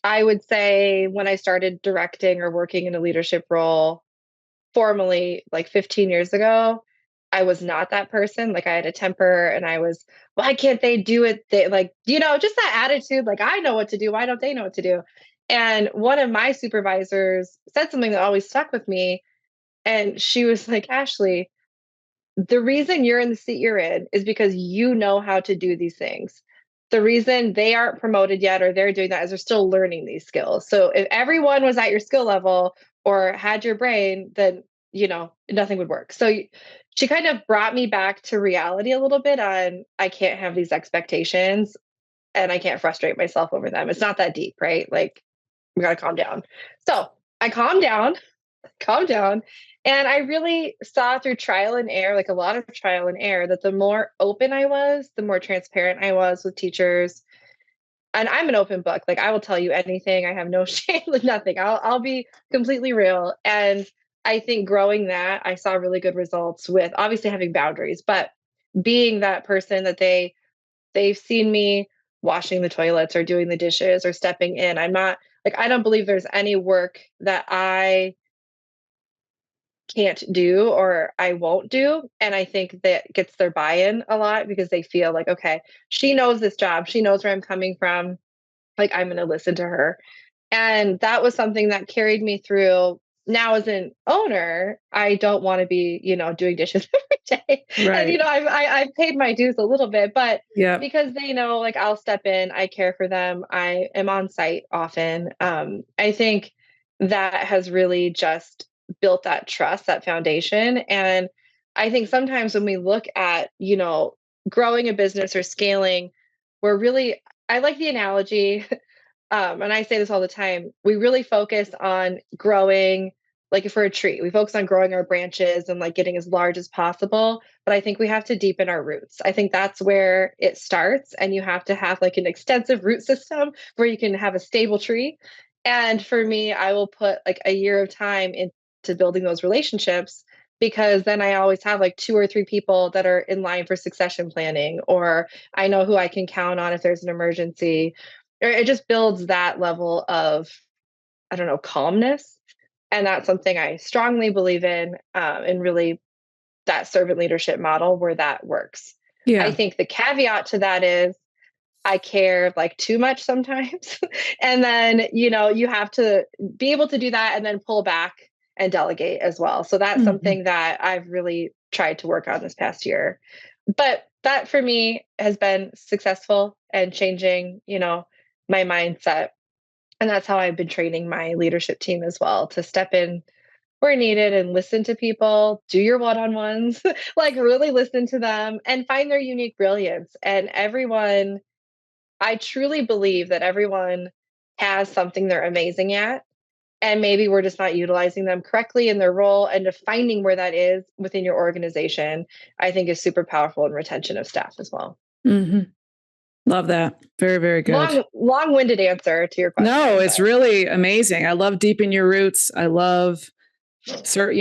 [SPEAKER 2] I would say when I started directing or working in a leadership role formally like 15 years ago, I was not that person. Like I had a temper and I was, why can't they do it? They like, just that attitude, like I know what to do. Why don't they know what to do? And one of my supervisors said something that always stuck with me. And she was like, Ashley, the reason you're in the seat you're in is because you know how to do these things. The reason they aren't promoted yet or they're doing that is they're still learning these skills. So if everyone was at your skill level or had your brain, then nothing would work. So she kind of brought me back to reality a little bit on I can't have these expectations and I can't frustrate myself over them. It's not that deep, right? Like we got to calm down. So I calmed down, calm down. And I really saw through trial and error, like a lot of trial and error, that the more open I was, the more transparent I was with teachers. And I'm an open book. Like I will tell you anything. I have no shame with nothing. I'll be completely real. And I think growing that, I saw really good results with obviously having boundaries, but being that person that they've seen me washing the toilets or doing the dishes or stepping in. I'm not like I don't believe there's any work that I can't do or I won't do. And I think that gets their buy-in a lot because they feel like, okay, she knows this job. She knows where I'm coming from. Like I'm going to listen to her. And that was something that carried me through. Now as an owner, I don't want to be, doing dishes every day. And
[SPEAKER 1] Right.
[SPEAKER 2] I've paid my dues a little bit, but
[SPEAKER 1] Yep.
[SPEAKER 2] because they know like I'll step in, I care for them. I am on site often. I think that has really just built that trust, that foundation. And I think sometimes when we look at, growing a business or scaling, we're really I like the analogy and I say this all the time, we really focus on growing, like if we're a tree, we focus on growing our branches and like getting as large as possible. But I think we have to deepen our roots. I think that's where it starts. And you have to have like an extensive root system where you can have a stable tree. And for me, I will put like a year of time into building those relationships because then I always have like 2 or 3 people that are in line for succession planning, or I know who I can count on if there's an emergency. Or it just builds that level of, I don't know, calmness. And that's something I strongly believe in, and really that servant leadership model where that works. I
[SPEAKER 1] Yeah.
[SPEAKER 2] think the caveat to that is I care like too much sometimes. And then, you have to be able to do that and then pull back and delegate as well. So that's
[SPEAKER 1] Mhm.
[SPEAKER 2] something that I've really tried to work on this past year. But that for me has been successful and changing, my mindset. And that's how I've been training my leadership team as well, to step in where needed and listen to people, do your one-on-ones, like really listen to them and find their unique brilliance. And everyone, I truly believe that everyone has something they're amazing at. And maybe we're just not utilizing them correctly in their role, and to finding where that is within your organization, I think is super powerful in retention of staff as well.
[SPEAKER 1] Mhm. Love that. Very, very good.
[SPEAKER 2] Long-winded answer to your
[SPEAKER 1] No,
[SPEAKER 2] question,
[SPEAKER 1] it's
[SPEAKER 2] but
[SPEAKER 1] really amazing. I love deepen your roots. I love, sir,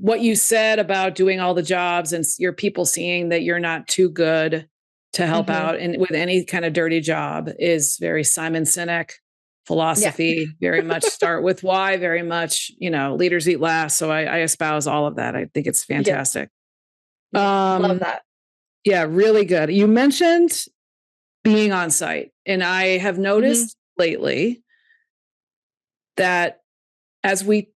[SPEAKER 1] what you said about doing all the jobs and your people seeing that you're not too good to help
[SPEAKER 2] mhm.
[SPEAKER 1] out and with any kind of dirty job is very Simon Sinek
[SPEAKER 2] Yeah.
[SPEAKER 1] philosophy. Very much start with why. Very much, leaders eat last. So I espouse all of that. I think it's
[SPEAKER 2] Yep.
[SPEAKER 1] fantastic.
[SPEAKER 2] Yep. Love
[SPEAKER 1] Um,
[SPEAKER 2] that.
[SPEAKER 1] yeah, really good. You mentioned being on site, and I have
[SPEAKER 2] Mhm.
[SPEAKER 1] noticed lately that as we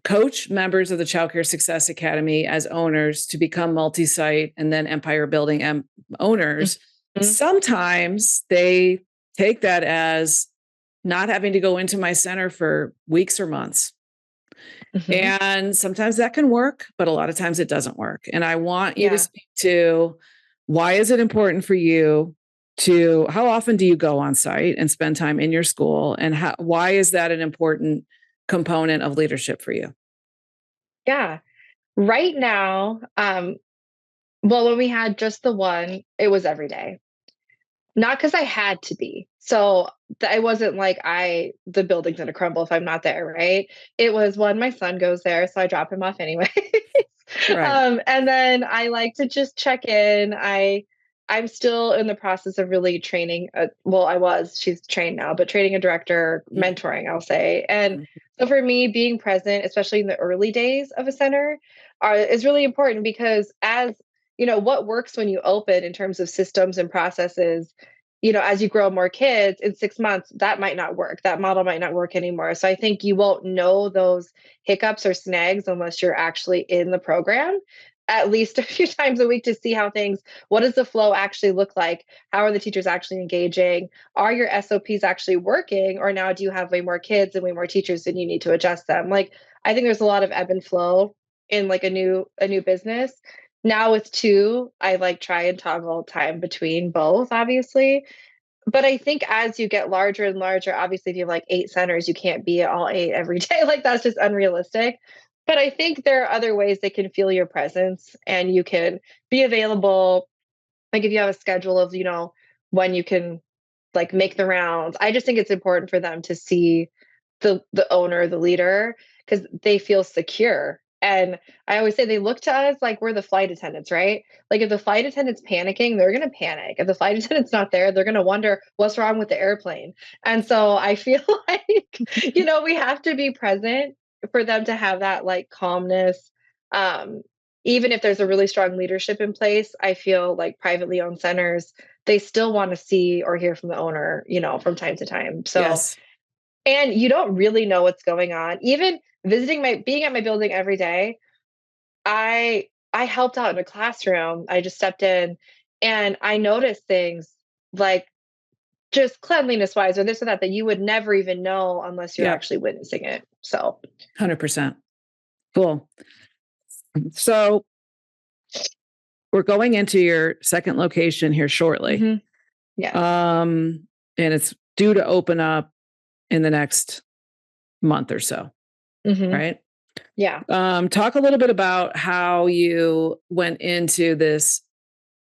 [SPEAKER 1] coach members of the Child Care Success Academy as owners to become multi-site and then empire building owners,
[SPEAKER 2] Mhm.
[SPEAKER 1] sometimes they take that as not having to go into my center for weeks or months.
[SPEAKER 2] Mhm.
[SPEAKER 1] And sometimes that can work, but a lot of times it doesn't work. And I want you to
[SPEAKER 2] Yeah.
[SPEAKER 1] speak to, why is it important for you to, how often do you go on site and spend time in your school? And why is that an important component of leadership for you?
[SPEAKER 2] Yeah. Right now, well, when we had just the one, it was every day. Not because I had to be. So, I wasn't like the building's gonna crumble if I'm not there, right? It was when my son goes there, so I drop him off anyway.
[SPEAKER 1] Right.
[SPEAKER 2] And then I like to just check in. I'm still in the process of really training, well, she's trained now, but training a director,
[SPEAKER 1] Mhm.
[SPEAKER 2] mentoring, I'll say. And so for me, being present, especially in the early days of a center, is really important, because what works when you open in terms of systems and processes, as you grow more kids in 6 months, that might not work. That model might not work anymore. So I think you won't know those hiccups or snags unless you're actually in the program at least a few times a week, to see what does the flow actually look like? How are the teachers actually engaging? Are your SOPs actually working? Or now do you have way more kids and way more teachers and you need to adjust them? Like, I think there's a lot of ebb and flow in like a new business. Now with two, I like try and toggle time between both, obviously. But I think as you get larger and larger, obviously, if you have like 8 centers, you can't be at all 8 every day. Like, that's just unrealistic. But I think there are other ways they can feel your presence, and you can be available. Like, if you have a schedule of, when you can like make the rounds. I just think it's important for them to see the owner, the leader, because they feel secure. And I always say they look to us like we're the flight attendants, right? Like, if the flight attendant's panicking, they're gonna panic. If the flight attendant's not there, they're gonna wonder what's wrong with the airplane. And so I feel like, we have to be present for them to have that like calmness. Um, Even if there's a really strong leadership in place, I feel like privately owned centers, they still want to see or hear from the owner, from time to time. So,
[SPEAKER 1] Yes.
[SPEAKER 2] and you don't really know what's going on. Even being at my building every day, I helped out in a classroom. I just stepped in and I noticed things like just cleanliness wise or this or that you would never even know unless you're
[SPEAKER 1] Yep.
[SPEAKER 2] actually witnessing it. So,
[SPEAKER 1] 100%. Cool. So we're going into your second location here shortly.
[SPEAKER 2] mhm, yes.
[SPEAKER 1] And it's due to open up in the next month or so,
[SPEAKER 2] Hmm.
[SPEAKER 1] right?
[SPEAKER 2] Yeah.
[SPEAKER 1] Talk a little bit about how you went into this,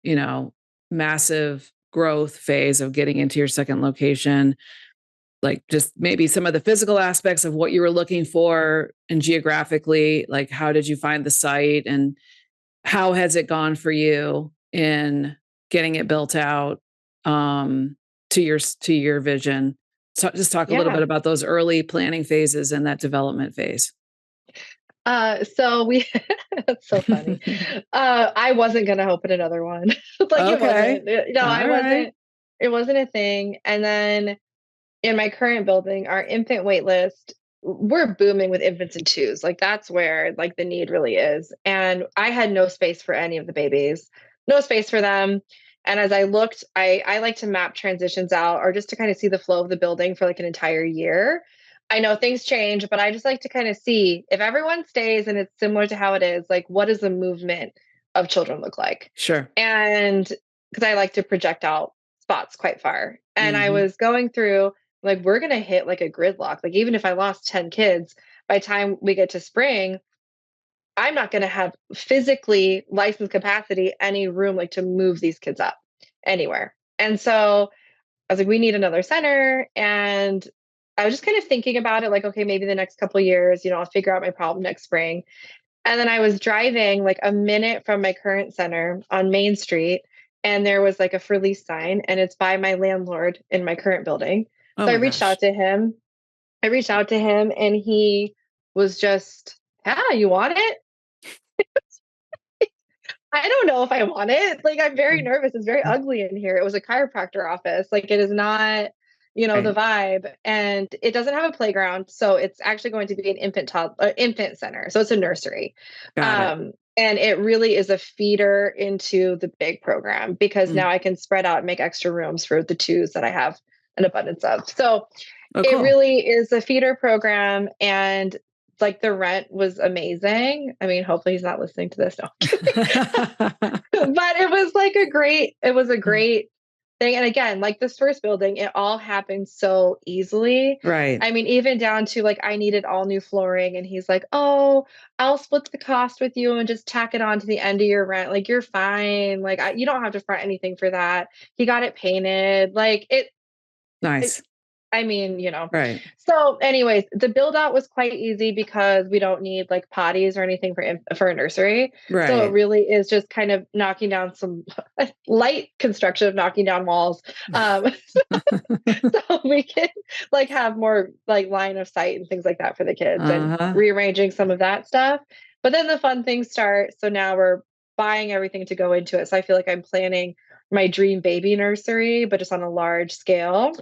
[SPEAKER 1] you know, massive growth phase of getting into your second location. like just maybe some of the physical aspects of what you were looking for and geographically, like how did you find the site and how has it gone for you in getting it built out to your vision? So just talk a little bit
[SPEAKER 2] Yeah.
[SPEAKER 1] about those early planning phases and that development phase.
[SPEAKER 2] So we that's so funny. I wasn't gonna open another one. Like it
[SPEAKER 1] Okay.
[SPEAKER 2] wasn't. No, I
[SPEAKER 1] All right.
[SPEAKER 2] wasn't. It wasn't a thing. And then in my current building, our infant wait list, we're booming with infants and twos. Like that's where like the need really is. And I had no space for any of the babies, no space for them. And as I looked, I like to map transitions out or just to kind of see the flow of the building for like an entire year. I know things change, but I just like to kind of see if everyone stays and it's similar to how it is, like what does the movement of children look like?
[SPEAKER 1] Sure.
[SPEAKER 2] And because I like to project out spots quite far. And I
[SPEAKER 1] Hmm.
[SPEAKER 2] was going through like we're gonna hit like a gridlock. Like even if I lost 10 kids, by the time we get to spring, I'm not gonna have physically licensed capacity, any room like to move these kids up anywhere. And so I was like, we need another center. And I was just kind of thinking about it, like, okay, maybe the next couple of years, I'll figure out my problem next spring. And then I was driving like a minute from my current center on Main Street, and there was like a for lease sign, and it's by my landlord in my current building.
[SPEAKER 1] Oh
[SPEAKER 2] So I
[SPEAKER 1] my
[SPEAKER 2] reached
[SPEAKER 1] gosh.
[SPEAKER 2] out to him. And he was just, yeah, you want it? I don't know if I want it. Like, I'm very nervous. It's very ugly in here. It was a chiropractor office. Like, it is not, the
[SPEAKER 1] Right.
[SPEAKER 2] vibe. And it doesn't have a playground. So it's actually going to be an infant center. So it's a nursery.
[SPEAKER 1] Got it.
[SPEAKER 2] And it really is a feeder into the big program because
[SPEAKER 1] Mm.
[SPEAKER 2] now I can spread out and make extra rooms for the twos that I have an abundance of. So
[SPEAKER 1] Oh,
[SPEAKER 2] it
[SPEAKER 1] cool.
[SPEAKER 2] really is a feeder program. And like the rent was amazing. I mean, hopefully he's not listening to this. No, but it was a great thing. And again, like this first building, it all happened so easily.
[SPEAKER 1] Right.
[SPEAKER 2] I mean, even down to like I needed all new flooring, and he's like, "Oh, I'll split the cost with you and just tack it on to the end of your rent. Like you're fine. Like you don't have to front anything for that." He got it painted. It
[SPEAKER 1] Nice.
[SPEAKER 2] I mean,
[SPEAKER 1] Right.
[SPEAKER 2] So, anyways, the build out was quite easy because we don't need like potties or anything for a nursery. So it
[SPEAKER 1] Right.
[SPEAKER 2] really is just kind of knocking down some light construction of knocking down walls, um, so we can like have more like line of sight and things like that for the kids and
[SPEAKER 1] Uh-huh.
[SPEAKER 2] rearranging some of that stuff. But then the fun things start. So now we're buying everything to go into it. So I feel like I'm planning my dream baby nursery, but just on a large scale.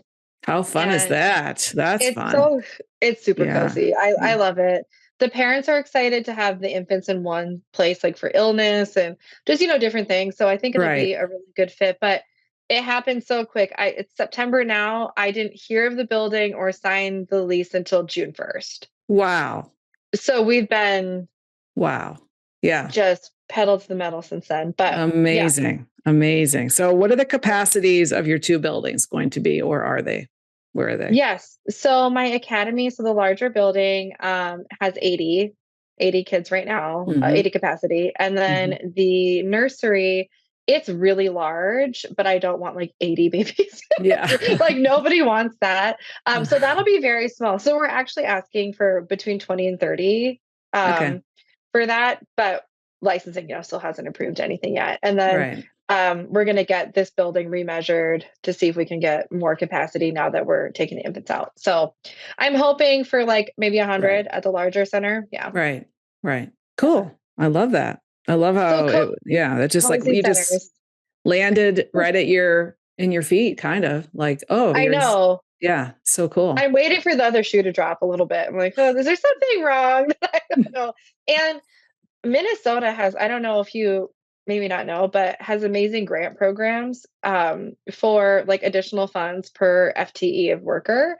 [SPEAKER 1] How fun is
[SPEAKER 2] And
[SPEAKER 1] that? That's
[SPEAKER 2] it's
[SPEAKER 1] fun.
[SPEAKER 2] so it's super
[SPEAKER 1] Yeah.
[SPEAKER 2] cozy. I
[SPEAKER 1] Yeah.
[SPEAKER 2] love it. The parents are excited to have the infants in one place, like for illness and just, different things. So I think it'll
[SPEAKER 1] Right.
[SPEAKER 2] be a really good fit. But it happened so quick. It's September now. I didn't hear of the building or sign the lease until June 1st.
[SPEAKER 1] Wow.
[SPEAKER 2] So we've been
[SPEAKER 1] Wow. Yeah.
[SPEAKER 2] just pedal to the metal since then. But yeah.
[SPEAKER 1] Amazing. Amazing. So what are the capacities of your two buildings going to be, or are they? Where are they?
[SPEAKER 2] Yes. So my academy, so the larger building has 80 kids right now,
[SPEAKER 1] Mm-hmm.
[SPEAKER 2] 80 capacity. And
[SPEAKER 1] Mm-hmm.
[SPEAKER 2] then the nursery, it's really large, but I don't want like 80 babies.
[SPEAKER 1] Yeah.
[SPEAKER 2] Like nobody wants that. So that'll be very small. So we're actually asking for between 20 and 30
[SPEAKER 1] Okay.
[SPEAKER 2] for that, but licensing, still hasn't approved anything yet. And then
[SPEAKER 1] Right.
[SPEAKER 2] we're going to get this building remeasured to see if we can get more capacity now that we're taking the infants out. So I'm hoping for like maybe
[SPEAKER 1] Right.
[SPEAKER 2] 100 at the larger center. Yeah.
[SPEAKER 1] Right. Right.
[SPEAKER 2] Yeah.
[SPEAKER 1] Cool. I love that. I love
[SPEAKER 2] So
[SPEAKER 1] how yeah, that just like
[SPEAKER 2] cozy
[SPEAKER 1] you just
[SPEAKER 2] centers.
[SPEAKER 1] landed right at in your feet, kind of like, oh,
[SPEAKER 2] I
[SPEAKER 1] here's,
[SPEAKER 2] know.
[SPEAKER 1] yeah, so cool.
[SPEAKER 2] I'm waiting for the other shoe to drop a little bit. I'm like, oh, is there something wrong? I don't know. And Minnesota has, I don't know if you maybe not know, but has amazing grant programs for like additional funds per FTE of worker.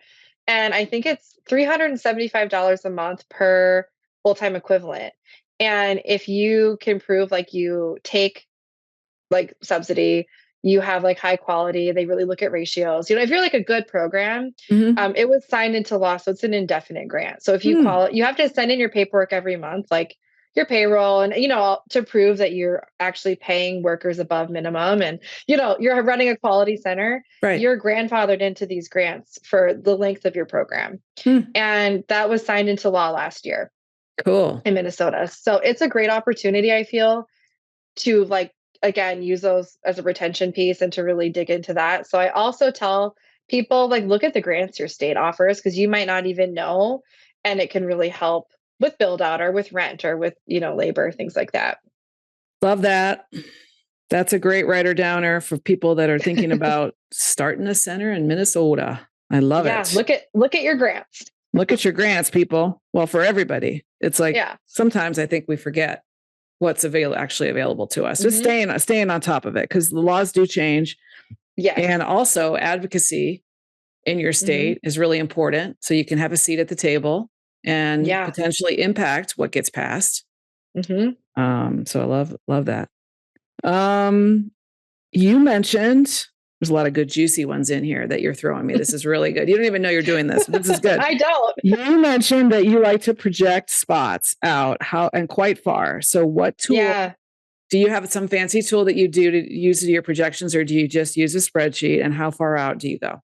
[SPEAKER 2] And I think it's $375 a month per full-time equivalent. And if you can prove like you take like subsidy, you have like high quality, they really look at ratios. If you're like a good program,
[SPEAKER 1] Mm-hmm.
[SPEAKER 2] it was signed into law. So it's an indefinite grant. So if you
[SPEAKER 1] Mm.
[SPEAKER 2] call it, you have to send in your paperwork every month. Like your payroll and, to prove that you're actually paying workers above minimum and, you're running a quality center,
[SPEAKER 1] Right.
[SPEAKER 2] you're grandfathered into these grants for the length of your program.
[SPEAKER 1] Hmm.
[SPEAKER 2] And that was signed into law last year
[SPEAKER 1] Cool.
[SPEAKER 2] in Minnesota. So it's a great opportunity, I feel, to like, again, use those as a retention piece and to really dig into that. So I also tell people, like, look at the grants your state offers because you might not even know, and it can really help with build out or with rent or with, labor, things like that.
[SPEAKER 1] Love that. That's a great writer downer for people that are thinking about starting a center in Minnesota. I love
[SPEAKER 2] Yeah,
[SPEAKER 1] it.
[SPEAKER 2] look at your grants.
[SPEAKER 1] Look at your grants, people. Well, for everybody, it's like
[SPEAKER 2] Yeah.
[SPEAKER 1] sometimes I think we forget what's actually available to us. Just
[SPEAKER 2] Hmm.
[SPEAKER 1] staying on top of it because the laws do change,
[SPEAKER 2] Yes.
[SPEAKER 1] and also advocacy in your
[SPEAKER 2] Hmm.
[SPEAKER 1] state is really important, so you can have a seat at the table and
[SPEAKER 2] Yeah.
[SPEAKER 1] potentially impact what gets passed.
[SPEAKER 2] Hmm.
[SPEAKER 1] So I love that. Um, You mentioned there's a lot of good juicy ones in here that you're throwing me. This is really good. You don't even know you're doing this, but this is good.
[SPEAKER 2] I don't.
[SPEAKER 1] You mentioned that you like to project spots out and quite far. So what tool
[SPEAKER 2] Yeah.
[SPEAKER 1] do you have, some fancy tool that you do to use your projections, or do you just use a spreadsheet, and how far out do you go?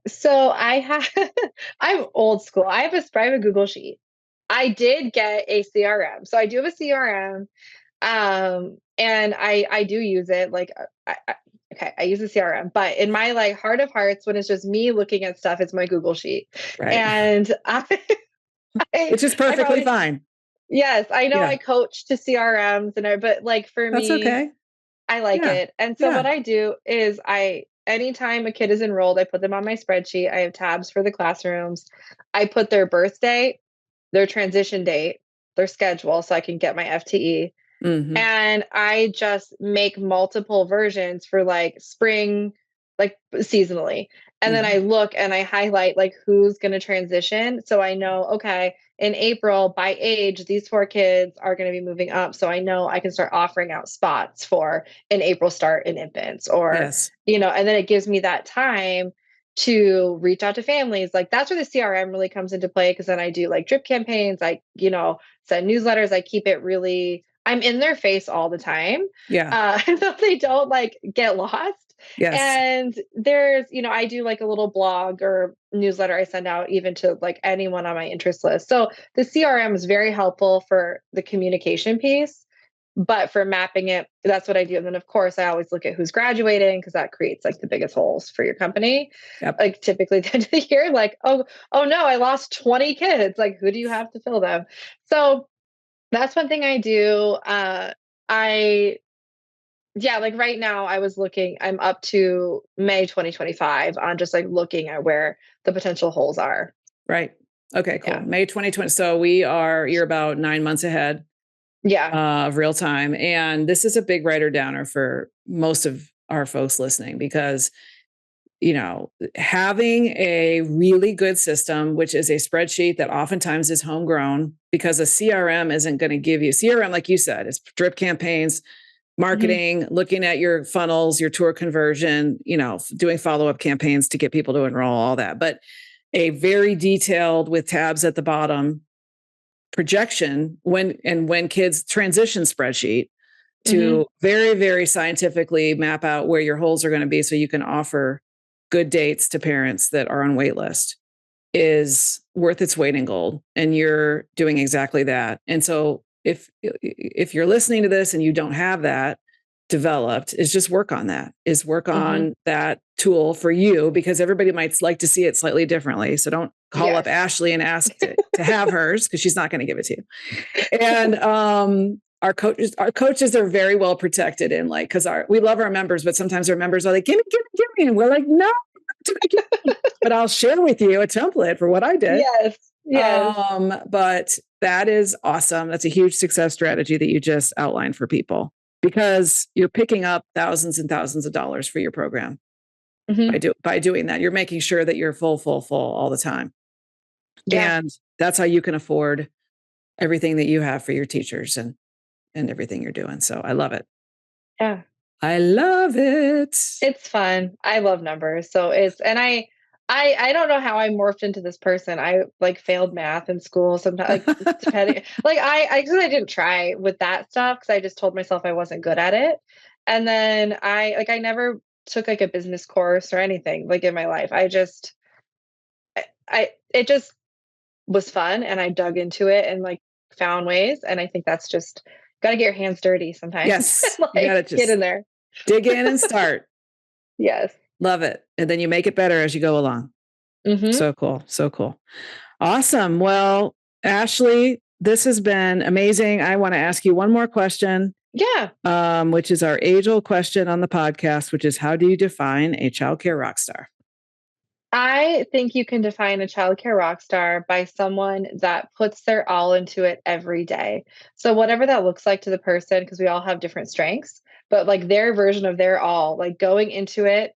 [SPEAKER 2] So I have I'm old school. I have a Google Sheet. I did get a CRM. So I do have a CRM. And I do use it. Like, okay, I use a CRM, but in my like heart of hearts, when it's just me looking at stuff, it's my Google Sheet.
[SPEAKER 1] Right.
[SPEAKER 2] And I,
[SPEAKER 1] Which is
[SPEAKER 2] I
[SPEAKER 1] perfectly
[SPEAKER 2] probably,
[SPEAKER 1] fine.
[SPEAKER 2] yes, I know
[SPEAKER 1] Yeah.
[SPEAKER 2] I coach to CRMs but like for
[SPEAKER 1] That's
[SPEAKER 2] me,
[SPEAKER 1] okay.
[SPEAKER 2] I like
[SPEAKER 1] Yeah.
[SPEAKER 2] it. And so what
[SPEAKER 1] Yeah.
[SPEAKER 2] I do is anytime a kid is enrolled, I put them on my spreadsheet. I have tabs for the classrooms. I put their birth date, their transition date, their schedule so I can get my FTE.
[SPEAKER 1] Hmm.
[SPEAKER 2] And I just make multiple versions for like spring, like seasonally. And then I
[SPEAKER 1] Hmm.
[SPEAKER 2] look and I highlight like who's going to transition. So I know, okay, in April by age, these 4 kids are going to be moving up. So I know I can start offering out spots for an April start in infants
[SPEAKER 1] Yes.
[SPEAKER 2] and then it gives me that time to reach out to families. Like that's where the CRM really comes into play because then I do like drip campaigns, send newsletters, I keep it really I'm in their face all the time.
[SPEAKER 1] Yeah.
[SPEAKER 2] So they don't like get lost.
[SPEAKER 1] Yes.
[SPEAKER 2] And there's, I do like a little blog or newsletter I send out even to like anyone on my interest list. So the CRM is very helpful for the communication piece, but for mapping it, that's what I do. And then of course I always look at who's graduating because that creates like the biggest holes for your company.
[SPEAKER 1] Yep.
[SPEAKER 2] Like typically at the end of the year, like, oh no, I lost 20 kids. Like who do you have to fill them? So that's one thing I do. I Yeah, like right now I'm up to May 2025 on just like looking at where the potential holes are.
[SPEAKER 1] Right. Okay, cool.
[SPEAKER 2] Yeah.
[SPEAKER 1] May 2020. So you're about 9 months ahead
[SPEAKER 2] Yeah.
[SPEAKER 1] of real time. And this is a big writer downer for most of our folks listening because, having a really good system, which is a spreadsheet that oftentimes is homegrown because a CRM isn't going to give you CRM, like you said, is drip campaigns,
[SPEAKER 2] Hmm.
[SPEAKER 1] marketing, looking at your funnels, your tour conversion, doing follow-up campaigns to get people to enroll, all that. But a very detailed with tabs at the bottom projection when kids transition spreadsheet
[SPEAKER 2] Hmm.
[SPEAKER 1] to very, very scientifically map out where your holes are going to be so you can offer good dates to parents that are on wait list is worth its weight in gold. And you're doing exactly that. And so if you're listening to this and you don't have that developed, is just work on that, is work
[SPEAKER 2] Hmm.
[SPEAKER 1] on that tool for you, because everybody might like to see it slightly differently. So don't call up
[SPEAKER 2] Yes.
[SPEAKER 1] Ashley and ask to have hers because she's not going to give it to you. And our coaches are very well protected in like, because we love our members, but sometimes our members are like, give me. And we're like, no, but I'll share with you a template for what I did.
[SPEAKER 2] Yes. Yes.
[SPEAKER 1] But that is awesome. That's a huge success strategy that you just outlined for people because you're picking up thousands and thousands of dollars for your program
[SPEAKER 2] Hmm.
[SPEAKER 1] by doing that. You're making sure that you're full all the time.
[SPEAKER 2] Yeah.
[SPEAKER 1] And that's how you can afford everything that you have for your teachers and everything you're doing. So I love it.
[SPEAKER 2] Yeah.
[SPEAKER 1] I love it.
[SPEAKER 2] It's fun. I love numbers. So and I don't know how I morphed into this person. I like failed math in school sometimes, like depending, like I didn't try with that stuff because I just told myself I wasn't good at it. And then I never took like a business course or anything like in my life. It just was fun and I dug into it and like found ways. And I think that's just got to get your hands dirty sometimes.
[SPEAKER 1] Yes. You got
[SPEAKER 2] Like
[SPEAKER 1] to
[SPEAKER 2] get
[SPEAKER 1] just
[SPEAKER 2] in there.
[SPEAKER 1] dig in and start.
[SPEAKER 2] Yes.
[SPEAKER 1] Love it. And then you make it better as you go along.
[SPEAKER 2] Hmm.
[SPEAKER 1] So cool. So cool. Awesome. Well, Ashley, this has been amazing. I want to ask you one more question.
[SPEAKER 2] Yeah.
[SPEAKER 1] Which is our age-old question on the podcast, which is how do you define a childcare rock star?
[SPEAKER 2] I think you can define a childcare rock star by someone that puts their all into it every day. So whatever that looks like to the person, because we all have different strengths, but like their version of their all, like going into it,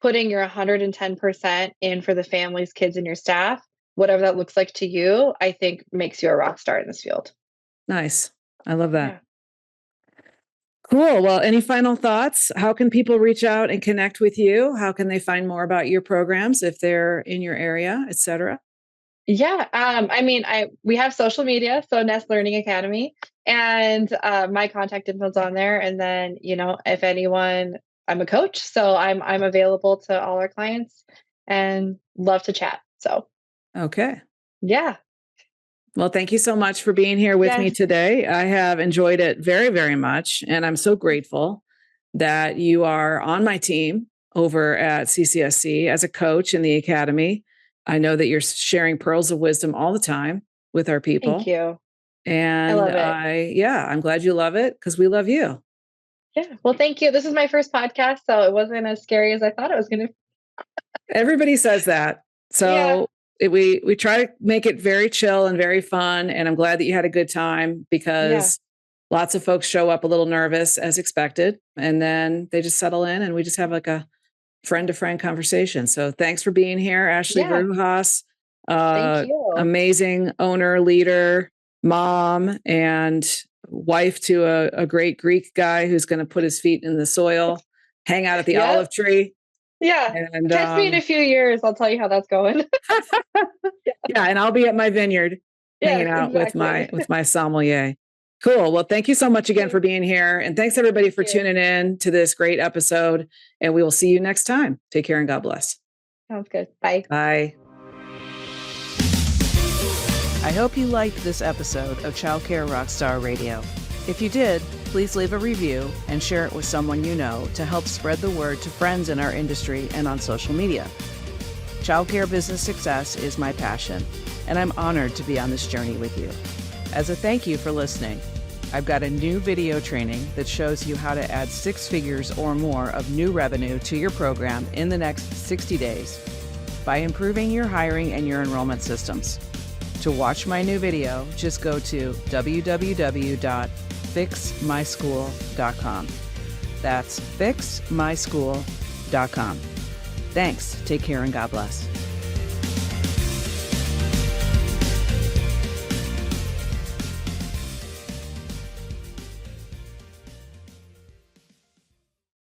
[SPEAKER 2] putting your 110% in for the families, kids, and your staff, whatever that looks like to you, I think makes you a rock star in this field.
[SPEAKER 1] Nice. I love that.
[SPEAKER 2] Yeah.
[SPEAKER 1] Cool. Well, any final thoughts? How can people reach out and connect with you? How can they find more about your programs if they're in your area, et cetera?
[SPEAKER 2] Yeah, I mean, we have social media, so Nest Learning Academy, and my contact info's on there. And then, if anyone, I'm a coach, so I'm available to all our clients and love to chat. So
[SPEAKER 1] Okay.
[SPEAKER 2] yeah,
[SPEAKER 1] Well, thank you so much for being here with me
[SPEAKER 2] yes,
[SPEAKER 1] today. I have enjoyed it very, very much. And I'm so grateful that you are on my team over at CCSC as a coach in the academy. I know that you're sharing pearls of wisdom all the time with our
[SPEAKER 2] thank
[SPEAKER 1] people.
[SPEAKER 2] you. I
[SPEAKER 1] And
[SPEAKER 2] love it.
[SPEAKER 1] I'm glad you love it because we love you.
[SPEAKER 2] Yeah, well, thank you. This is my first podcast, so it wasn't as scary as I thought it was going to.
[SPEAKER 1] Everybody says that.
[SPEAKER 2] Yeah,
[SPEAKER 1] So we try to make it very chill and very fun. And I'm glad that you had a good time
[SPEAKER 2] yeah,
[SPEAKER 1] because lots of folks show up a little nervous as expected. And then they just settle in and we just have like a friend to friend conversation. So thanks for being here, Ashley
[SPEAKER 2] yeah.
[SPEAKER 1] Varouhas,
[SPEAKER 2] Thank you.
[SPEAKER 1] amazing owner, leader, mom, and wife to a great Greek guy who's going to put his feet in the soil, hang out at the olive
[SPEAKER 2] Yep.
[SPEAKER 1] tree.
[SPEAKER 2] Yeah.
[SPEAKER 1] And
[SPEAKER 2] Catch me in a few years. I'll tell you how that's going.
[SPEAKER 1] yeah, and I'll be at my vineyard hanging
[SPEAKER 2] Yes,
[SPEAKER 1] out with
[SPEAKER 2] exactly.
[SPEAKER 1] my sommelier. Cool. Well, thank you so much again for being here. And thanks everybody for
[SPEAKER 2] Thank you.
[SPEAKER 1] tuning in to this great episode. And we will see you next time. Take care and God bless.
[SPEAKER 2] Sounds good. Bye.
[SPEAKER 1] Bye. I hope you liked this episode of Childcare Rockstar Radio. If you did, please leave a review and share it with someone you know to help spread the word to friends in our industry and on social media. Childcare business success is my passion, and I'm honored to be on this journey with you. As a thank you for listening, I've got a new video training that shows you how to add 6 figures or more of new revenue to your program in the next 60 days by improving your hiring and your enrollment systems. To watch my new video, just go to www.fixmyschool.com. That's fixmyschool.com. Thanks. Take care and God bless.